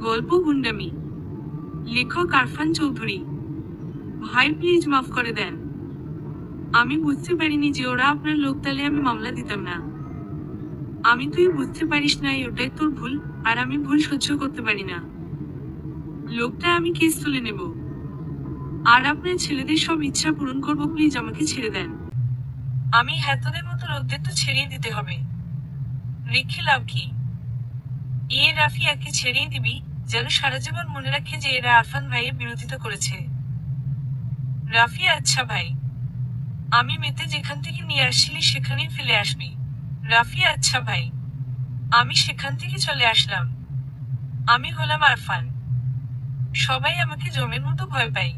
গল্প গুন্ডামি, লেখক আরফান চৌধুরী। ভাই প্লিজ মাফ করে দেন। আমি বুঝতে পারিনি যে ওরা আপনার লোক, তাহলে আমি মামলা দিতাম না। তুই বুঝতে পারিস নাই, ওটাই তোর ভুল। আর আমি ভুল সহ্য করতে পারি না। লোকটা আমি কেস তুলে নেব। আর আপনার ছেলেদের সব ইচ্ছা পূরণ করবো, প্লিজ আমাকে ছেড়ে দেন। আমি হ্যাতদের মতো লোকদের তো ছেড়িয়ে দিতে হবে, রেখে লাভ কি? রাফি একে ছেড়িয়ে দিবি, যেন সারা জীবন মনে রাখে যে এরা আরফান ভাইয়ের বিরোধিতা করেছে। রাফি আচ্ছা ভাই, আমি মেতে যেখান থেকে নিয়ে আসছিলি সেখানেই ফেলে আসবি। রাফি আচ্ছা ভাই, আমি সেখান থেকে চলে আসলাম। আমি হলাম আরফান। সবাই আমাকে জমের মতো ভয় পায়।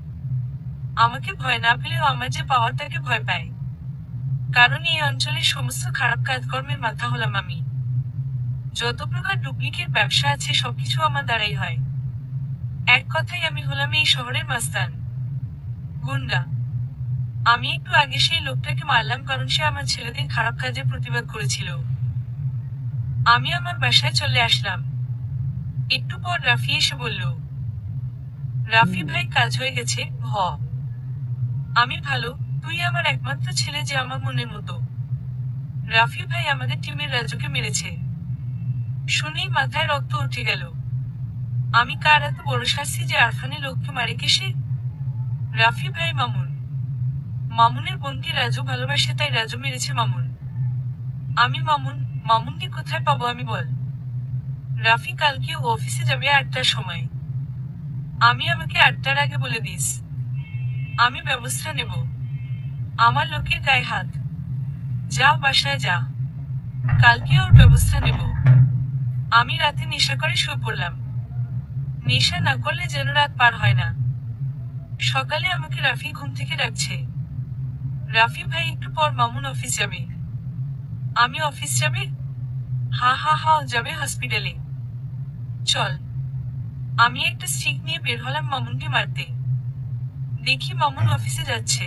আমাকে ভয় না পেলেও আমার যে পাওয়ার তাকে ভয় পায়। কারণ এই অঞ্চলের সমস্ত খারাপ কাজকর্মের মাথা হলাম আমি। যত প্রকার ডুপ্লিকেট ব্যবসা আছে সবকিছু আমার দ্বারাই হয়। এক কথায় আমি হলাম এই শহরের মাস্তান, গুন্ডা। আমি একটু আগে সেই লোকটাকে মারলাম কারণ সে আমার ছেলেদের খারাপ কাজে প্রতিবাদ করেছিল। আমি আমার বাসায় চলে আসলাম। একটু পর রাফি এসে বলল, রাফি ভাই কাজ হয়ে গেছে। আমি ভালো। তুই আমার একমাত্র ছেলে যে আমার মনের মতো। রাফি ভাই আমাদের টিমের রাজুকে মেরেছে। শুনেই মাথায় রক্ত উঠে গেল। আমি কার এত বড় শাস্তি যে আরফানের লোককে মারে কে সে? রাফি ভাই মামুনের বোনকে রাজু ভালোবাসে, তাই রাজু মেরেছে মামুন। আমি মামুনকে কোথায় পাবো আমি বল? রাফি কালকে ও অফিসে যাবে 8টার সময়। আমাকে 8টার আগে বলে দিস। আমি ব্যবস্থা নেব। আমার লোকের গায়ে হাত। যা বাসায় যা, কালকে ওর ব্যবস্থা নেব। আমি রাতে নেশা করে শুয়ে পড়লাম। নেশা না করলে যেন রাত পার হয় না। সকালে আমাকে রাফি ঘুম থেকে ডাকছে। রাফি ভাই একটু পর মামুন অফিস যাবে। আমি অফিস যাবে? হা হা হা, যাবে হসপিটালে। চল। আমি একটা স্টিক নিয়ে বের হলাম মামুনকে মারতে। দেখি মামুন অফিসে যাচ্ছে।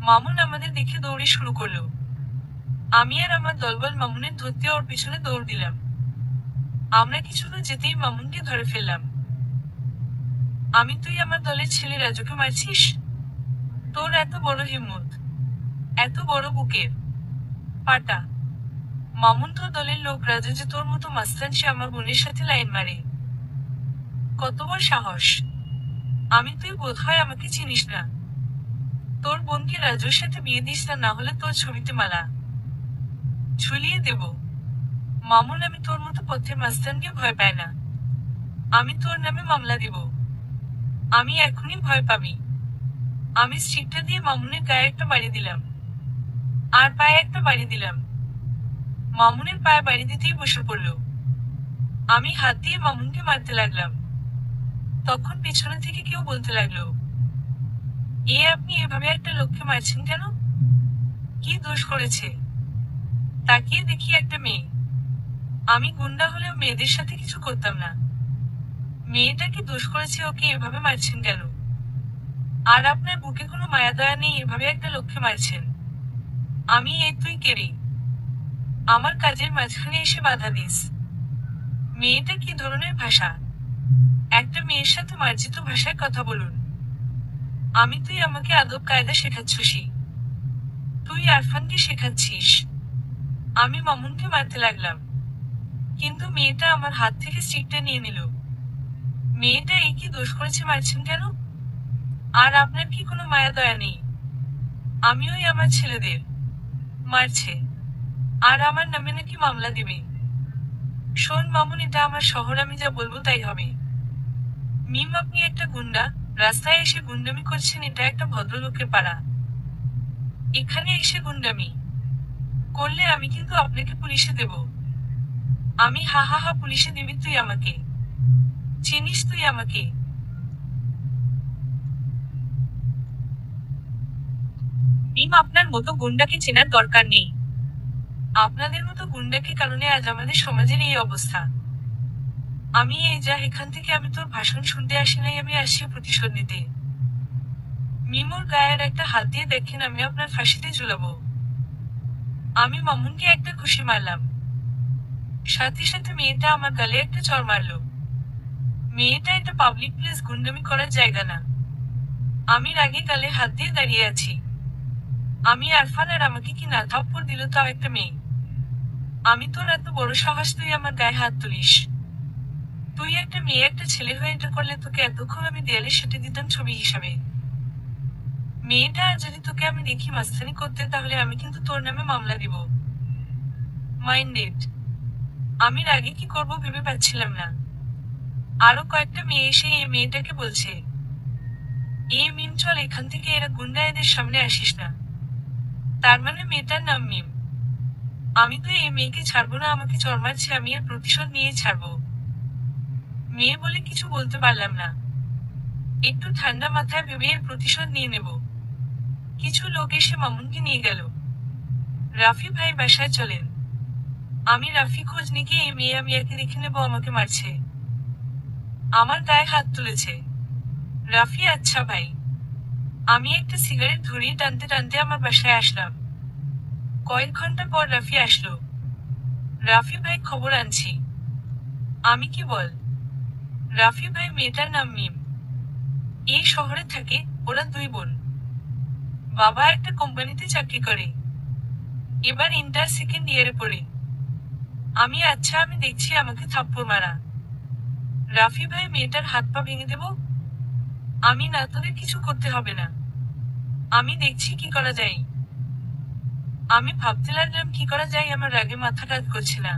মামুন আমাদের দেখে দৌড়ে শুরু করলো। আমি আর আমার দলবল মামুনের ধরতে ওর পিছনে দৌড় দিলাম। আমরা কিছু দূর যেতেই মামুনকে ধরে ফেললাম। তুই আমার দলের ছেলে রাজুকে মারছিস? তোর এত বড় হিম্মত, এত বড় বুকের পাটা। মামুন তোর দলের লোক, রাজু যে তোর মতো মাস্তান, সে আমার বোনের সাথে লাইন মারে। কত বড় সাহস! তুই বোধহয় আমাকে চিনিস না। তোর বোনকে রাজুর সাথে বিয়ে দিস না, না হলে তোর ছবিতে মালা ঝুলিয়ে দেব। মামুন, আমি তোর মতো পথের মাস্তানকে ভয় পাই না। আমি তোর নামে মামলা দিব। আমি এখনই ভয় পাবি। আমি স্টিকটা দিয়ে মামুনের গায়ে একটা বাড়ি দিলাম, আর পায়ে একটা বাড়ি দিলাম। মামুনের পায়ে বাড়ি দিতেই বসে পড়ল। আমি হাত দিয়ে মামুনকে মারতে লাগলাম। তখন পেছনে থেকে কেউ বলতে লাগলো, আপনি এভাবে একটা লোককে মারছেন কেন? কি দোষ করেছে? তাকিয়ে দেখি একটা মেয়ে। আমি গুন্ডা হলেও মেয়েদের সাথে কিছু করতাম না। মেয়েটা কি দোষ করেছে? ওকে এভাবে মারছেন কেন? আর আপনার বুকে কোনো মায়া দয়া নেই, এভাবে একটা লোককে মারছেন। তুই কে রে? আমার কাজের মাঝখানে এসে বাধা দিস? মেয়েটা কি ধরনের ভাষা? একটা মেয়ের সাথে মার্জিত ভাষায় কথা বলুন। তুই আমাকে আদব কায়দা শেখাচ্ছিস? তুই আরফানকে শেখাচ্ছিস? আমি মামুনকে মারতে লাগলাম, কিন্তু মেয়েটা আমার হাত থেকে স্টিকটা নিয়ে নিল। মেয়েটা কি দোষ করেছে মারছেন কেন? আর আপনার কি কোনো মায়া দয়া নেই? ওই আমার ছেলেদের মারছে, আর আমার নামে নাকি মামলা দিবে। শোন মামুন, এটা আমার শহর, আমি যা বলবো তাই হবে। আপনি একটা গুন্ডা, রাস্তায় এসে গুন্ডামি করছেন। এটা একটা ভদ্রলোকের পাড়া। এখানে এসে গুন্ডামি করলে আমি কিন্তু আপনাকে পুলিশে দেব। হা হা হা, পুলিশে দিবি তুই আমাকে? চিনিস তুই আমাকে? আপনার মতো গুন্ডাকে চেনার দরকার নেই। আপনাদের মতো গুন্ডাকে কারণে আজ আমাদের সমাজের এই অবস্থা। এখান থেকে আমি তোর ভাষণ শুনতে আসি নাই, আমি আসছি প্রতিশোধ নিতে। মিমোর গায়ের একটা হাত দিয়ে দেখেন, আমি আপনার ফাঁসিতে ঝুলাবো। আমি মামুনকে একটা ঘুষি মারলাম, সাথে সাথে মেয়েটা আমার গালে একটা চড় মারলো। মেয়েটা একটা পাবলিক প্লেস, গুন্ডামি করার জায়গা না। আমি রাগে গালে হাত দিয়ে দাঁড়িয়ে আছি। আমি আরফান, আর আমাকে কি না থাপ্পড় দিল, তাও একটা মেয়ে। আমি তোর এত বড় সাহস, তুই আমার গায়ে হাত তুলিস? তুই একটা মেয়ে, একটা ছেলে হয়ে এটা করলে তোকে এতক্ষণ আমি দেয়ালে সেটে দিতাম ছবি হিসাবে। মেয়েটা, আর যদি তোকে আমি দেখি মাস্তানি করতে, তাহলে আমি কিন্তু তোর নামে মামলা দিব। মাইন্ডেড। আমি রাগে কি করব ভেবে পাচ্ছিলাম না। আরো কয়েকটা মেয়ে এসে এই মেয়েটাকে বলছে, মিম চল এখান থেকে, এরা গুন্ডা, এদের সামনে আসিস না। তার মানে মেয়েটার নাম মিম। আমি তো এই মেয়েকে ছাড়বো না, আমাকে চড় মারছে, আমি এর প্রতিশোধ নিয়ে ছাড়বো। মেয়ে বলে কিছু বলতে পারলাম না। একটু ঠান্ডা মাথায় ভেবে এর প্রতিশোধ নিয়ে নেব। কিছু লোক এসে মামুনকে নিয়ে গেল। রাফি ভাই বাসায় চলেন। আমি রাফি খোঁজ নিয়ে এই মেয়ে, আমি একে দেখে নেব, আমাকে মারছে। আমার গায়ে হাত তুলেছে। রাফি, আচ্ছা ভাই। আমি একটা সিগারেট ধরিয়ে টানতে টানতে আমার বাসায় আসলাম। কয়েক ঘন্টা পর রাফি আসলো। রাফি ভাই, খবর আনছি। আমি কি বল? রাফি ভাই, মেয়েটার নাম মিম, এই শহরে থাকে, ওরা দুই বোন। বাবা একটা কোম্পানিতে চাকরি করে, এবার ইন্টার সেকেন্ড ইয়ারে পড়ে। আমি, আচ্ছা আমি দেখছি, আমাকে থাপ্পড় মারা। রাফি ভাই, মেয়েটার হাত পা ভেঙে দেব? আমি না, তোদের কিছু করতে হবে না, আমি দেখছি কি করা যায়। আমি ভাবতে লাগলাম কি করা যায়, আমার রাগে মাথা কাজ করছে না।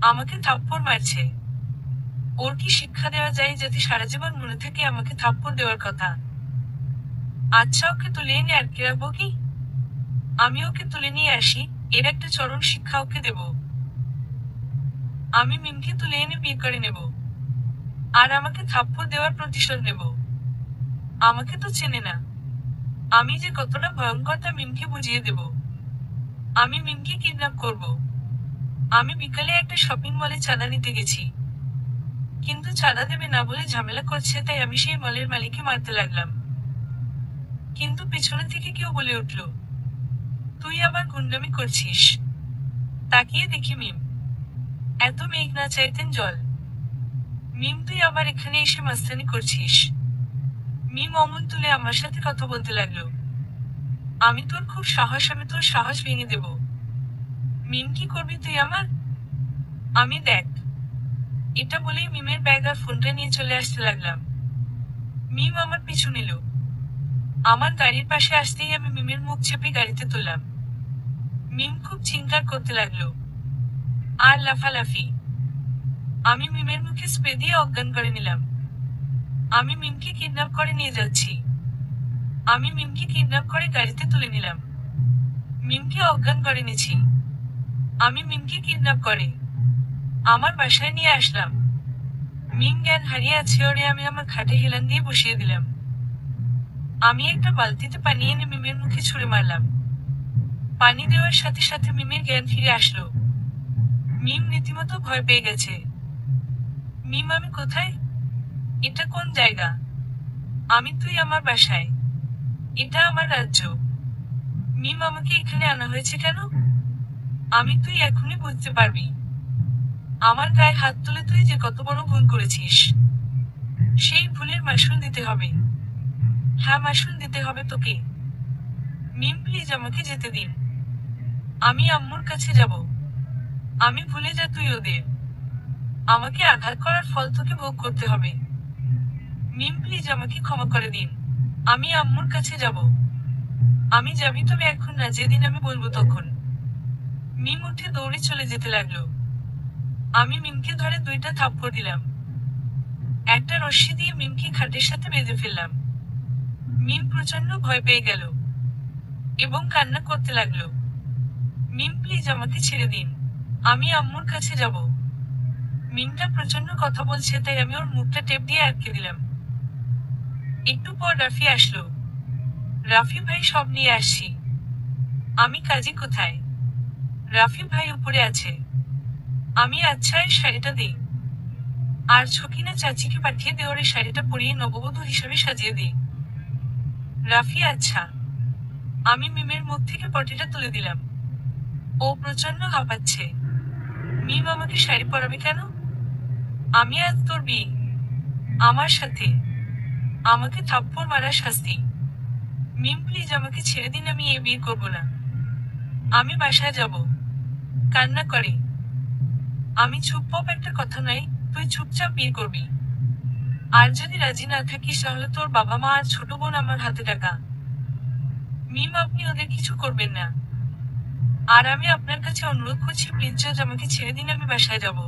আমাকে থাপ্পড় মারছে, ওর কি শিক্ষা দেওয়া যায় যাতে সারা জীবন মনে থাকে আমাকে থাপ্পড় দেওয়ার কথা? আচ্ছা, ওকে তুলে এনে আটকে রাখবো কি? আমি ওকে তুলে নিয়ে আসি, এর একটা চরম শিক্ষা ওকে দেব। আমি মিমকে তুলে এনে বিয়ে করে নেব, আর আমাকে থাপ্পড় দেওয়ার প্রতিশোধ নেব। আমাকে তো চেনে না, আমি যে কতটা ভয়ঙ্কর তা মিমকে বুঝিয়ে দেব। আমি মিমকে কিডন্যাপ করব। আমি বিকালে একটা শপিং মলে চাঁদা নিতে গেছি, কিন্তু চাঁদা দেবে না বলে ঝামেলা করছে, তাই আমি সেই মলের মালিককে মারতে লাগলাম। কিন্তু পেছনে থেকে কেউ বলে উঠল, তুই আবার গুন্ডামি করছিস? তাকিয়ে দেখি মিম। এত মেঘ না চাইতেন জল। মিম, তুই আবার এখানে এসে মাস্তানি করছিস? মিম অমন তুলে আমার সাথে কথা বলতে লাগলো। আমি তোর খুব সাহস, আমি তোর সাহস ভেঙে দেব। মিম, কি করবি তুই আমার? আমি দেখ। এটা বলেই মিমের ব্যাগ আর ফোনটা নিয়ে চলে আসতে লাগলাম। মিম আমার পিছু নিল। আমার গাড়ির পাশে আসতেই আমি মিমের মুখ চেপে গাড়িতে তুললাম। মিম খুব চিৎকার করতে লাগলো আর লাফালাফি। আমি মিমের মুখে স্প্রে দিয়ে অজ্ঞান করে নিলাম। আমি মিমকে কিডন্যাপ করে নিয়ে যাচ্ছি। আমি মিমকে কিডন্যাপ করে গাড়িতে তুলে নিলাম। মিমকে অজ্ঞান করে নিয়েছি। আমি মিমকে কিডন্যাপ করে আমার বাসায় নিয়ে আসলাম। মিম জ্ঞান হারিয়ে আছে, ওরে আমি আমার খাটে হেলান দিয়ে বসিয়ে দিলাম। আমি একটা বালতিতে পানি এনে মিমের মুখে ছুঁড়ে মারলাম। পানি দেওয়ার সাথে সাথে মিমের জ্ঞান ফিরে আসলো। মিম রীতিমতো ভয় পেয়ে গেছে। মিম, আমি কোথায়? এটা কোন জায়গা? আমি, তুই আমার বাসায়, এটা আমার রাজ্য। মিম, আমাকে এখানে আনা হয়েছে কেন? আমি, তুই এখনই বুঝতে পারবি। আমার গায়ে হাত তুলে তুই যে কত বড় ভুল করেছিস, সেই ভুলের মাসুল দিতে হবে। হ্যাঁ, মাসুল দিতে হবে তোকে। মিম, প্লিজ আমাকে যেতে দিন। আমি আম্মুর কাছে যাব। আমি ভুলে যা তুই ওদের। আমাকে আঘাত করার ফল তোকে ভোগ করতে হবে। মিম, প্লিজ আমাকে ক্ষমা করে দিন। আমি আম্মুর কাছে যাব। আমি যাবি, তবে এখন না, যেদিন আমি বলবো তখন। মিম উঠে দৌড়ে চলে যেতে লাগলো। আমি মিমকে ধরে দুইটা থাপ্পড় দিলাম। একটা রশ্মি দিয়ে মিমকে খাটের সাথে বেঁধে ফেললাম। মিম প্রচন্ড ভয় পেয়ে গেল এবং কান্না করতে লাগলো। মিম, প্লিজ আমাকে ছেড়ে দিন। আমি আম্মুর কাছে যাব। মিমটা প্রচন্ড কথা বলছে, তাই আমি ওর মুখটা টেপ দিয়ে আটকে দিলাম। একটু পর রাফি আসলো। রাফি ভাই, সব নিয়ে আসছি। আমি, কাজী কোথায়? রাফি ভাই, উপরে আছে। আমি, আচ্ছা এর শাড়িটা দিই, আর ছকিনা চাচিকে পাঠিয়ে দে, ওর শাড়িটা পরিয়ে নববধূ হিসাবে সাজিয়ে দিই। রাফি, আচ্ছা। আমি মিমের মুখ থেকে পটিটা তুলে দিলাম। ও প্রচন্ড হাঁপাচ্ছে। মিম, আমাকে শাড়ি পরাবে কেন? আমি, আজ তোর বিয়ে। আমার সাথে আমাকে থাপ্পড় মারার শাস্তি। মিম প্লিজ আমাকে ছেড়ে দিন, আমি এ বিয়ে করব না। আমি বাসায় যাব। কান্না করে। আমি চুপ একটা কথা নয়, তুই চুপচাপ বিয়ে করবি। আর যদি রাজি না থাকিস তাহলে তোর বাবা মা আর ছোট বোন আমার হাতে টাকা। মিম আপনি ওদের কিছু করবেন না। আর আমি আপনার কাছে অনুরোধ করছি, প্লিজ জাজ আমাকে ছেড়ে দিন, আমি বাসায় যাব।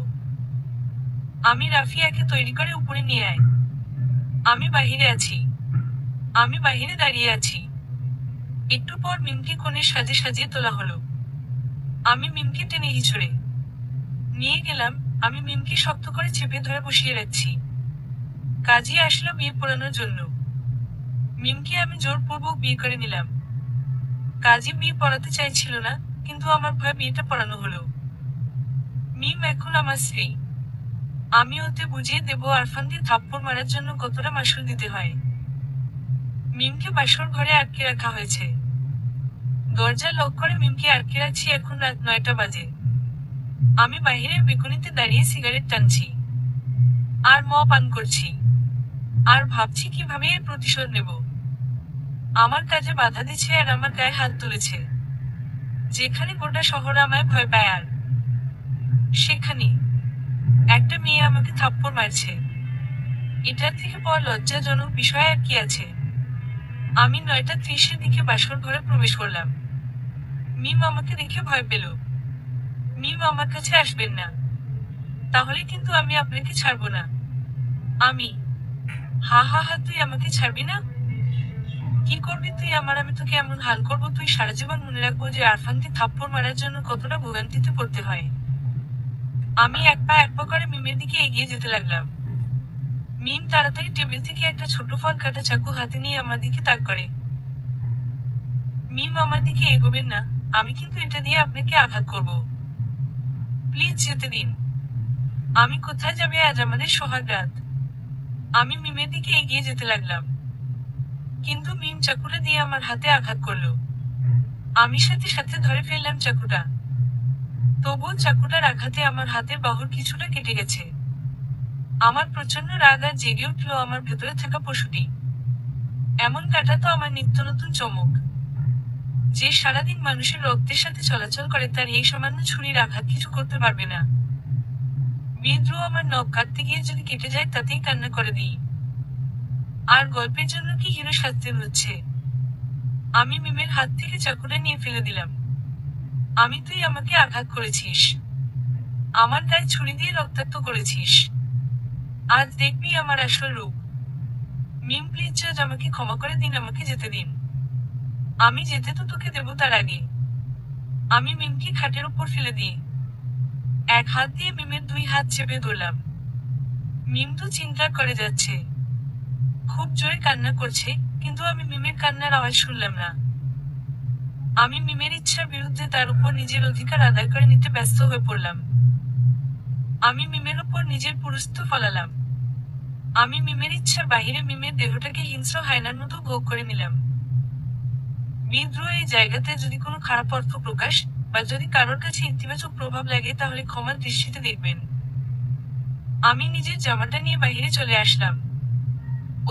আমি রাফিয়াকে তৈরি করে উপরে নিয়ে আয়। আমি বাহিরে আছি। আমি বাহিরে দাঁড়িয়ে আছি। একটু পর মিমকে কোণে সাজিয়ে তোলা হলো। আমি মিমকে টেনে হিঁচড়ে নিয়ে গেলাম। আমি মিমকে শক্ত করে চেপে ধরে বসিয়ে রাখছি। কাজী আসলো বিয়ে পড়ানোর জন্য। মিমকে আমি জোরপূর্বক বিয়ে করে নিলাম। কাজী বিয়ে পড়াতে চাইছিল না, কিন্তু আমার ভয়ে বিয়েটা পড়ানো হলো। মিম এখন আমার স্ত্রী। আমি ওতে বুঝিয়ে দেব আরফান দিয়ে থাপ্পড় মারার জন্য কতটা মাসুল দিতে হয়। মিমকে বাসর ঘরে আটকে রাখা হয়েছে। দরজা লক করে মিমকে আটকে রাখছি। এখন রাত 9টা বাজে। আমি বাহিরের বেকনিতে দাঁড়িয়ে সিগারেট টানছি আর পান করছি। আর ভাবছি কিভাবে এর প্রতিশোধ নেব। আমার কাজে বাধা দিচ্ছে আর আমার গায়ে হাত তুলেছে। যেখানে গোটা শহর আমায় ভয় পায়, আর সেখানে একটা মেয়ে আমাকে থাপ্পড় মারছে। এটার থেকে বড় লজ্জাজনক বিষয় আর কি আছে। আমি 9টা 30-এর দিকে বাসর ঘরে প্রবেশ করলাম। মিম আমাকে দেখে ভয় পেল। মিম আমার কাছে আসবেন না, তাহলে কিন্তু আমি আপনাকে ছাড়বো না। আমি হা হা হা, তুই আমাকে ছাড়বি না? কি করবি তুই আমার? আমি তোকে এমন হাল করবো, তুই সারা জীবন মনে রাখবো যে আরফানকে থাপ্পড় মারার জন্য কতটা ভোগান্তিতে পড়তে হয়। আমি এক পা করে মিমের দিকে এগিয়ে যেতে লাগলাম। মিম তাড়াতাড়ি টেবিল থেকে একটা ছোট ফল কাটা চাকু হাতে নিয়ে আমার দিকে তাক করে। মিম আমার দিকে এগোবেন না, আমি কিন্তু এটা দিয়ে আপনাকে আঘাত করব। প্লিজ যেতে দিন। আমি কোথায় যাবে? আজ আমাদের সোহাগ রাত। আমি মিমের দিকে এগিয়ে যেতে লাগলাম, কিন্তু মিম চাকুটা দিয়ে আমার হাতে আঘাত করলো। আমি সাথে সাথে ধরে ফেললাম চাকুটা। তবুও চাকুটার আঘাতে আমার হাতের বাহুর কিছুটা কেটে গেছে। আমার প্রচন্ড রাগ আর জেগে উঠলো আমার ভেতরে থাকা পশুটি। এমন কাটা তো আমার নিত্য নতুন চমক। যে সারাদিন মানুষের রক্তের সাথে চলাচল করে, তার এই সামান্য ছুরির আঘাত কিছু করতে পারবে না। বিদ্রোহ আমার নখ কাটতে গিয়ে যদি কেটে যায় তাতেই কান্না করে দিই। আর গল্পের জন্য কি হিরো সাজতে হচ্ছে? আমি মিমের হাত থেকে চাকুটা নিয়ে ফেলে দিলাম। তুই আমাকে আঘাত করেছিস, আমার গায়ে ছুরি দিয়ে রক্তাক্ত করেছিস। আজ দেখবি আমার আসল রূপ। মিম প্লিজ জাজ আমাকে ক্ষমা করে দিন, আমাকে যেতে দিন। আমি যেতে তো তোকে দেব, তার আগে আমি মিমকে খাটের উপর ফেলে দিই। এক হাত দিয়ে মিমের 2 হাত চেপে ধরলাম। মিম তো চিন্তা করে যাচ্ছে, খুব জোরে কান্না করছে, কিন্তু আমি মিমের কান্নার আওয়াজ শুনলাম না। আমি মিমের ইচ্ছার বিরুদ্ধে তার উপর নিজের অধিকার আদায় করে নিতে ব্যস্ত হয়ে পড়লাম। আমি মিমের উপর নিজের পুরুষত্ব ফলালাম। আমি মিমের ইচ্ছার বাহিরে মিমের দেহটাকে হিংস্র হায়নার মতো ভোগ করে নিলাম। বিদ্রোহ এই জায়গাতে যদি কোনো খারাপ অর্থ প্রকাশ বা যদি কারোর কাছে ইতিবাচক প্রভাব লাগে তাহলে ক্ষমার দৃষ্টিতে দেখবেন। আমি নিজের জামাটা নিয়ে বাহিরে চলে আসলাম।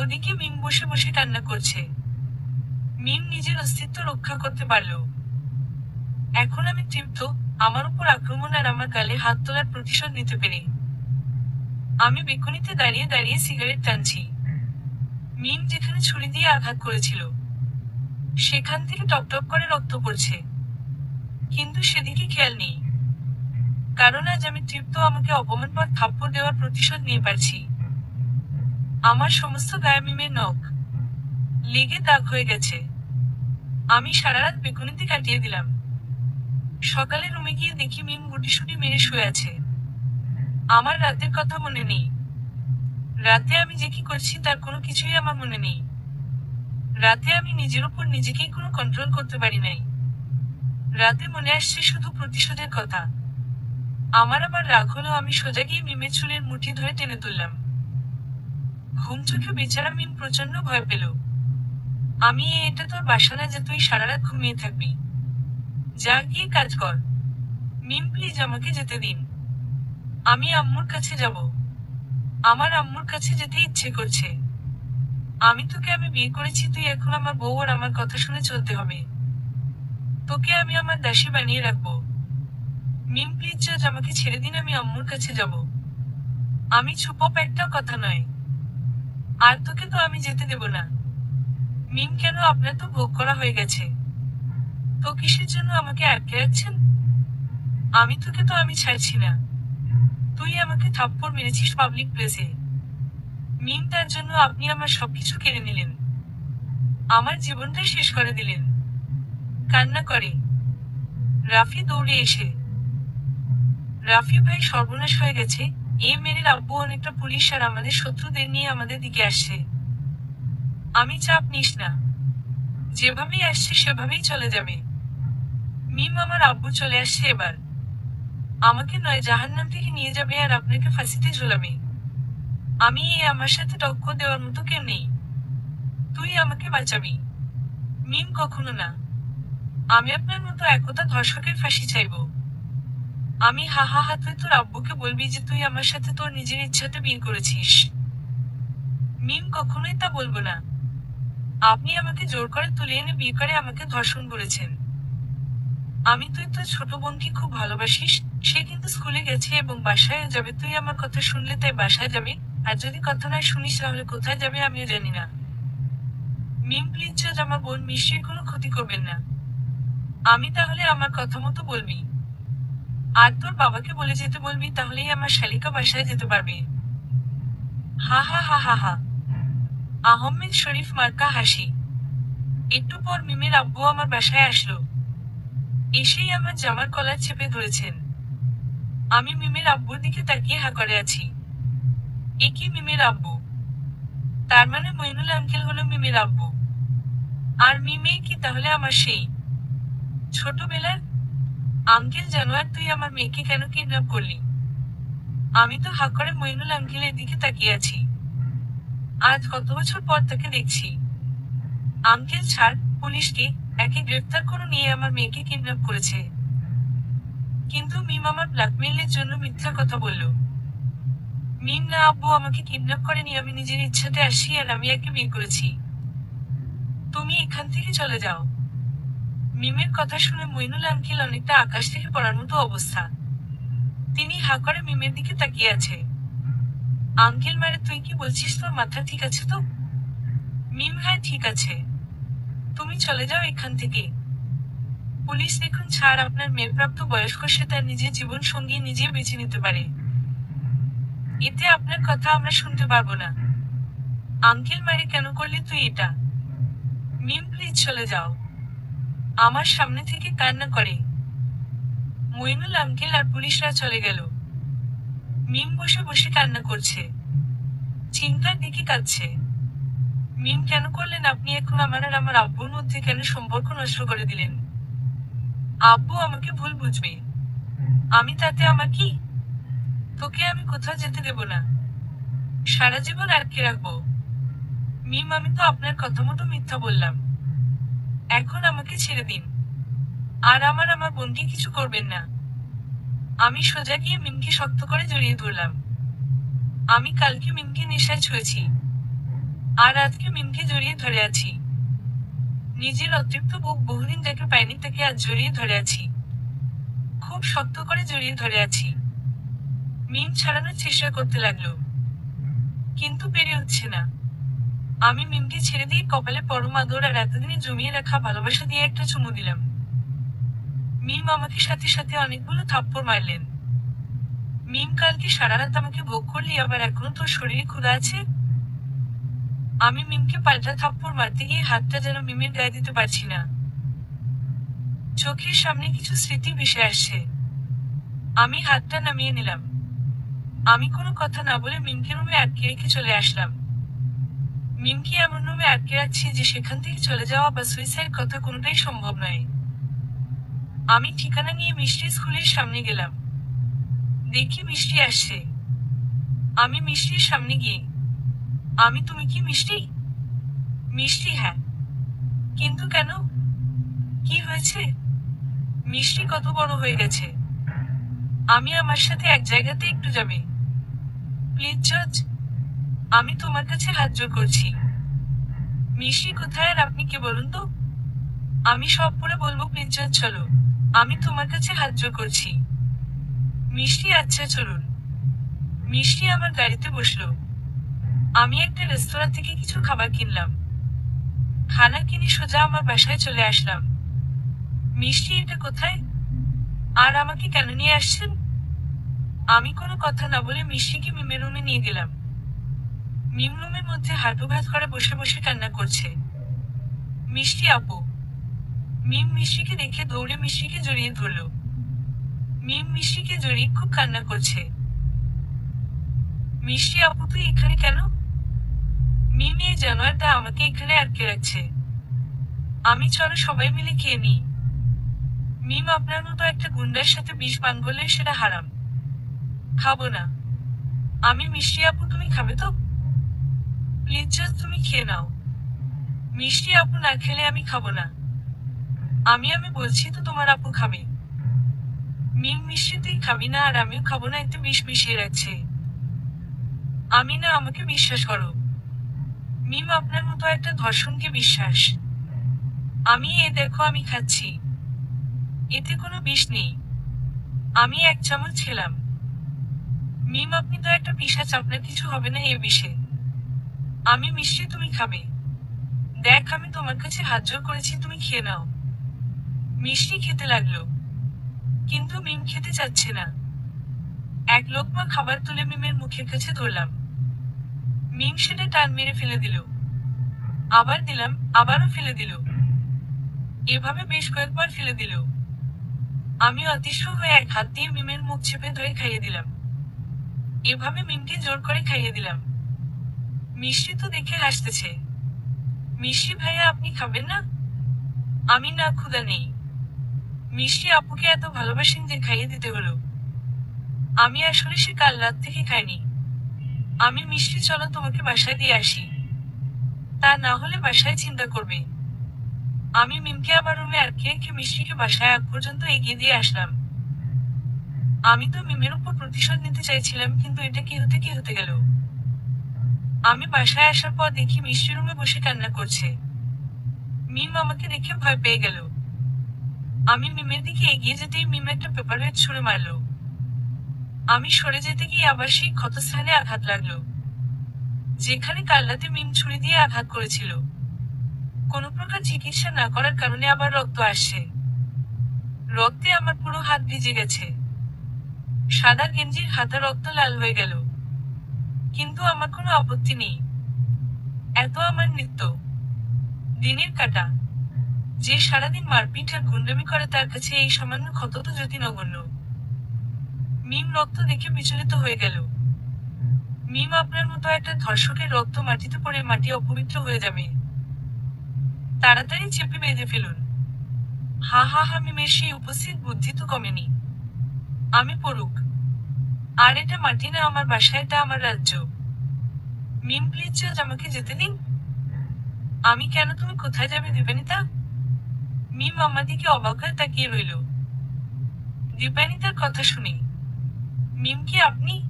ওদিকে মিম বসে বসে কান্না করছে। মিম নিজের অস্তিত্ব রক্ষা করতে পারল। এখন আমি তৃপ্ত, আমার উপর আক্রমণ আর আমার গালে হাত তোলার প্রতিশোধ নিতে পেরে। আমি বেকনিতে দাঁড়িয়ে দাঁড়িয়ে সিগারেট টানছি। মিম যেখানে ছুরি দিয়ে আঘাত করেছিল সেখান থেকে টপটপ করে রক্ত পড়ছে, কিন্তু সেদিকে খেয়াল নেই। কারণ আজ আমি তৃপ্ত, আমাকে অপমানকর থাপ্পড় দেওয়ার প্রতিশোধ নিয়ে পারছি। আমার সমস্ত গায়ে মিমের নখ লেগে দাগ হয়ে গেছে। আমি সারা রাত বেকনিতে কাটিয়ে দিলাম। সকালে রুমে গিয়ে দেখি মিম গুটিসুটি মেরে শুয়ে আছে। আমার রাতের কথা মনে নেই। রাতে আমি যে কি করছি তার কোনো কিছুই আমার মনে নেই। রাতে আমি নিজের উপর নিজেকেই কোনো কন্ট্রোল করতে পারি নাই। রাতে মনে আসছে শুধু প্রতিশোধের কথা। আমার আবার রাগ হলো। আমি সোজা গিয়ে মিমের চুলের মুঠি ধরে টেনে তুললাম। ঘুম চোখে বেচারা মিম প্রচন্ড ভয় পেল। এটা তোর বাসা না যে তুই সারা রাত ঘুমিয়ে থাকবি। যা গিয়ে কাজ কর। মিম প্লিজ আমাকে যেতে দিন, আমি আম্মুর কাছে যাব। আমার আম্মুর কাছে যেতে ইচ্ছে করছে। আমি বিয়ে করেছি, তুই এখন আমার বউ, আর আমার কথা শুনে চলতে হবে। তোকে আমি আমার দাসী বানিয়ে রাখবো। মিম প্লিজ জাজ, আমাকে ছেড়ে দিন, আমি আম্মুর কাছে যাব। আমি চুপপ, একটাও কথা নয়। আর তোকে তো আমি যেতে দেব না। মিম কেন, আপনার তো ভোগ করা হয়ে গেছে। তো কিসের জন্য আমাকে আটকে রাখছেন? আমি ছাড়ছি না। তুই আমাকে থাপ্পড় মেরেছিস পাবলিক প্লেসে। মিম, তার জন্য আপনি আমার সবকিছু কেড়ে নিলেন। আমার জীবনটাই শেষ করে দিলেন। কান্না করে রাফি দৌড়ে এসে, রাফি ভাই, সর্বনাশ হয়ে গেছে। এই মেয়ের আব্বু অনেকটা পুলিশ আর আমাদের শত্রুদের নিয়ে আমাদের দিকে আসছে। আমি চাপ নিস না, যেভাবেই আসছে সেভাবেই চলে যাবে। মিম, আমার আব্বু চলে আসছে এবার। আমাকে নয়, জাহান্নাম থেকে নিয়ে যাবে আর আপনাকে ফাঁসিতে ঝোলাবে। আমার সাথে টক্কর দেওয়ার মতো কেউ নেই। তুই আমাকে বাঁচাবি। মিম, কখনো না। আমি আপনার মতো একতা ধর্ষকের ফাঁসি চাইব। আমি হা হা হা, তুই তোর আব্বুকে বলবি যে তুই আমার সাথে তোর নিজের ইচ্ছাতে বিয়ে করেছিস। মিম, কখনোই তা বলবো না। আপনি আমাকে জোর করে তুলে এনে বিয়ে করে আমাকে ধর্ষণ করেছেন। তুই তোর ছোট বোনকে খুব ভালোবাসিস। সে কিন্তু স্কুলে গেছে এবং বাসায় যাবে। তুই আমার কথা শুনলে তাই বাসায় যাবে, আর যদি কথা নয় শুনিস তাহলে কোথায় যাবে আমিও জানি না। মিম প্লিজ জাজ, আমার বোন মিষ্টির কোনো ক্ষতি করবেন না। তাহলে আমার কথা মতো বলবি। আর তোর বাবাকে বলে যেতে বলবি, তাহলেই আমার শালিকা বাসায় যেতে পারবে। হা হা হা হা হা। আহমেদ শরীফ মার্কা হাসি। একটু পর মিমের আব্বু আমার বাসায় আসলো। এসেই আমার জামার কলার চেপে ধরেছেন। আমি মিমের আব্বুর দিকে তাকিয়ে হা করে আছি। এ কি মিমের আব্বু? তার মানে মইনুল আঙ্কেল হলো মিমের আব্বু। আর মিমে কি তাহলে আমার সেই ছোটবেলার আঙ্কেল? জানোয়ার, তুই আমার মেয়েকে কেন কিডন্যাপ করলি? আমি তো হা করে মইনুল আঙ্কেলের দিকে তাকিয়ে আছি। আজ কত বছর পর তাকে দেখছি। আঙ্কেল ছাড়, পুলিশকে একে গ্রেফতার করে নিয়ে আমার মেয়েকে কিডন্যাপ করেছে। কিন্তু মিম আমার ব্ল্যাকমেইলের জন্য মিথ্যা কথা বলল। মিম না, আব্বু আমাকে কিডন্যাপ করেনি, আমি নিজের ইচ্ছাতে আসি আর আমি একে বিয়ে করেছি। তুমি এখান থেকে চলে যাও। মিমের কথা শুনে মইনুল আঙ্কেল অনেকটা আকাশ থেকে পড়ার মতো অবস্থা। তিনি হা করে মিমের দিকে তাকিয়ে আছে। আঙ্কেল মারে, তুই কি বলছিস? তোর মাথা ঠিক আছে তো? মিম, হ্যাঁ ঠিক আছে। তুমি চলে যাও এখান থেকে। পুলিশ দেখুন ছাড়, আপনার মেয়ের প্রাপ্ত বয়স্ক, সে তার নিজের জীবন সঙ্গী নিজে বেছে নিতে পারে। এতে আপনার কথা আমরা শুনতে পারবো না। আঙ্কেল মারে, কেন করলি তুই এটা? মিম প্লিজ চলে যাও। আমার সামনে থেকে কান্না করে মইনুল আঙ্কেল আর পুলিশরা চলে গেল। মিম বসে বসে কান্না করছে, চিন্তার দিকে কাঁদছে। মিম, কেন করলেন আপনি? এখন আমার আর আমার আব্বুর মধ্যে কেন সম্পর্ক নষ্ট করে দিলেন? আব্বু আমাকে ভুল বুঝবে। তাতে আমার কি? তোকে আমি কোথাও যেতে দেব না। সারা জীবন আটকে রাখবো। মিম, আমি তো আপনার কথা মতো মিথ্যা বললাম। এখন আমাকে ছেড়ে দিন। আর আমার বোনকে কিছু করবেন না। আমি সোজা গিয়ে মিমকে শক্ত করে জড়িয়ে ধরলাম। আমি কালকে মিমকে নেশায় ছুঁয়েছি, আর আজকে মিমকে জড়িয়ে ধরে আছি। নিজের অতৃপ্ত বুক বহুদিন যাকে পাইনি তাকে আজ জড়িয়ে ধরে আছি। খুব শক্ত করে জড়িয়ে ধরে আছি। মিম ছাড়ানোর চেষ্টা করতে লাগলো, কিন্তু পেরে উঠছে না। আমি মিমকে ছেড়ে দিয়ে কপালে পরম আদর আর এতদিনে জমিয়ে রাখা ভালোবাসা দিয়ে একটা চুমু দিলাম। মিম আমাকে সাথে সাথে অনেকগুলো থাপ্পড় মারলেন। মিম, কালকে সারা রাত আমাকে ভোগ করলি, আবার এখনো তোর শরীরে ক্ষুধা আছে? আমি মিমকে পাল্টা থাপ্পড় মারতে গিয়ে হাতটা যেন মিমের গায়ে দিতে পারছি না। চোখের সামনে কিছু স্মৃতি ভেসে আসছে। আমি হাতটা নামিয়ে নিলাম। আমি কোনো কথা না বলে মিমকে রুমে আটকে রেখে চলে আসলাম। মিমকে এমন রুমে আটকে রাখছি যে সেখান থেকে চলে যাওয়া বা সুইসাইড কথা কোনোটাই সম্ভব নয়। আমি ঠিকানা নিয়ে মিষ্টি স্কুলের সামনে গেলাম। দেখি মিষ্টি আসছে। আমি মিষ্টির সামনে গিয়ে, তুমি কি মিষ্টি? মিষ্টি, হ্যাঁ। কিন্তু কেন? কি হয়েছে? মিষ্টি কত বড় হয়ে গেছে। আমার সাথে এক জায়গাতে একটু যাবে? প্লিজ জাজ। আমি তোমার কাছে হাত জোড় করছি। মিষ্টি কোথায় আর আপনি কে বলুন তো? আমি সব পরে বলবো, প্লিজ চলো। আমি তোমার কাছে হাত জোড় করছি। মিষ্টি আচ্ছা চলুন। মিষ্টি আমার গাড়িতে বসলো। আমি একটা রেস্তোরাঁ থেকে কিছু খাবার কিনলাম। খানা কিনে সোজা আমার বাসায় চলে আসলাম। মিষ্টি এটা কোথায়? আর আমাকে কেন নিয়ে আসছেন? আমি কোনো কথা না বলে মিষ্টিকে মিমের রুমে নিয়ে গেলাম। মিম রুমের মধ্যে হাঁটু ভাঁজ করে বসে বসে কান্না করছে। মিষ্টি আপু। মিম মিষ্টিকে দেখে দৌড়ে মিষ্টিকে জড়িয়ে ধরল। মিম মিষ্টিকে জড়িয়ে খুব কান্না করছে। মিষ্টি আপু তুই এখানে কেন? মিম এই জানোয়ারটা আমাকে এখানে আটকে রাখছে। আমি চলো সবাই মিলে খেয়ে নিই। মিম আপনার মতো একটা গুন্ডার সাথে বিষ পান করলে সেটা হারাম। খাবো না। আমি মিষ্টি আপু তুমি খাবে তো? প্লিজ জাস্ট তুমি খেয়ে নাও। মিষ্টি আপু না খেলে আমি খাবো না। আমি বলছি তো তোমার আপু খাবে। মিম মিষ্টি তুই খাবি না আর আমিও খাবো না, এতে বিষ মিশিয়ে রাখছে। আমি না, আমাকে বিশ্বাস করো। মিম আপনার মতো একটা ধর্ষণকে বিশ্বাস। দেখো আমি খাচ্ছি। এতে কোনো বিষ নেই। আমি এক চামচ খেলাম। মিম আপনি তো একটা পিশাচ, আপনার কিছু হবে না এ বিষে। আমি মিষ্টি তুমি খাবে। দেখ আমি তোমার কাছে হাত জোড় করেছি, তুমি খেয়ে নাও। মিষ্টি খেতে লাগলো। কিন্তু মিম খেতে চাচ্ছে না। এক লোকমা খাবার তুলে মিমের মুখের কাছে ধরলাম। মিম সেটা টান মেরে ফেলে দিল। আবার দিলাম, আবারও ফেলে দিল। এভাবে বেশ কয়েকবার ফেলে দিল। আমি অতিষ্ঠ হয়ে এক হাত দিয়ে মিমের মুখ চেপে ধরে খাইয়ে দিলাম। এভাবে মিমকে জোর করে খাইয়ে দিলাম। মিষ্টি তো দেখে হাসতেছে। মিষ্টি ভাইয়া আপনি খাবেন না? আমি না, ক্ষুধা নেই। মিষ্টি আপুকে এত ভালোবাসেন যে খাইয়ে দিতে হলো। আমি আসলে সে কাল রাত থেকে খাইনি। আমি মিষ্টি চলো তোমাকে বাসায় দিয়ে আসি। তা না হলে বাসায় চিন্তা করবে। আমি মিমকে আবার রুমে আটকে রেখে মিষ্টিকে বাসায় আগ পর্যন্ত এগিয়ে দিয়ে আসলাম। আমি তো মিমের উপর প্রতিশোধ নিতে চাইছিলাম, কিন্তু এটা কি হতে গেল। আমি বাসায় আসার পর দেখি মিষ্টি রুমে বসে কান্না করছে। মিম আমাকে দেখে ভয় পেয়ে গেল। আমি মিমের দিকে এগিয়ে যেতেই মিম একটা পেপার ওয়েট ছুঁড়ে মারলো। আমি সরে যেতে গিয়ে আবার সেই ক্ষতস্থানে আঘাত লাগলো, যেখানে কাল রাতে মিম ছুরি দিয়ে আঘাত করেছিল। কোনো প্রকার চিকিৎসা না করার কারণে আবার রক্ত আসছে। রক্তে আমার পুরো হাত ভিজে গেছে। সাদা গেঞ্জির হাতা রক্ত লাল হয়ে গেল। কিন্তু আমার কোনো আপত্তি নেই। এত আমার নৃত্য। দিনের কাটা। যে সারাদিন মারপিট আর গুন্ডামি করে তার কাছে এই সামান্য ক্ষত তো যদি নগণ্য। মিম রক্ত দেখে বিচলিত হয়ে গেল। মিম আপনার মতো একটা ধর্ষকের রক্ত মাটিতে পড়ে মাটি অপবিত্র হয়ে যাবে। তাড়াতাড়ি চেপে বেঁধে ফেলুন। হা হা হা, মিমের সেই উপস্থিত বুদ্ধি তো কমেনি। আমি পড়ুক। আর এটা মাটি না, আমার বাসা, এটা আমার রাজ্য। মিম প্লিজ জাজ আমাকে যেতে দিন। আমি কেন? তুমি কোথায় যাবে দীপানিতা? মিম আমার দিকে অবাক হয়ে তাকিয়ে রইল। দীপানিতার কথা শুনি। মিম কি আপনি?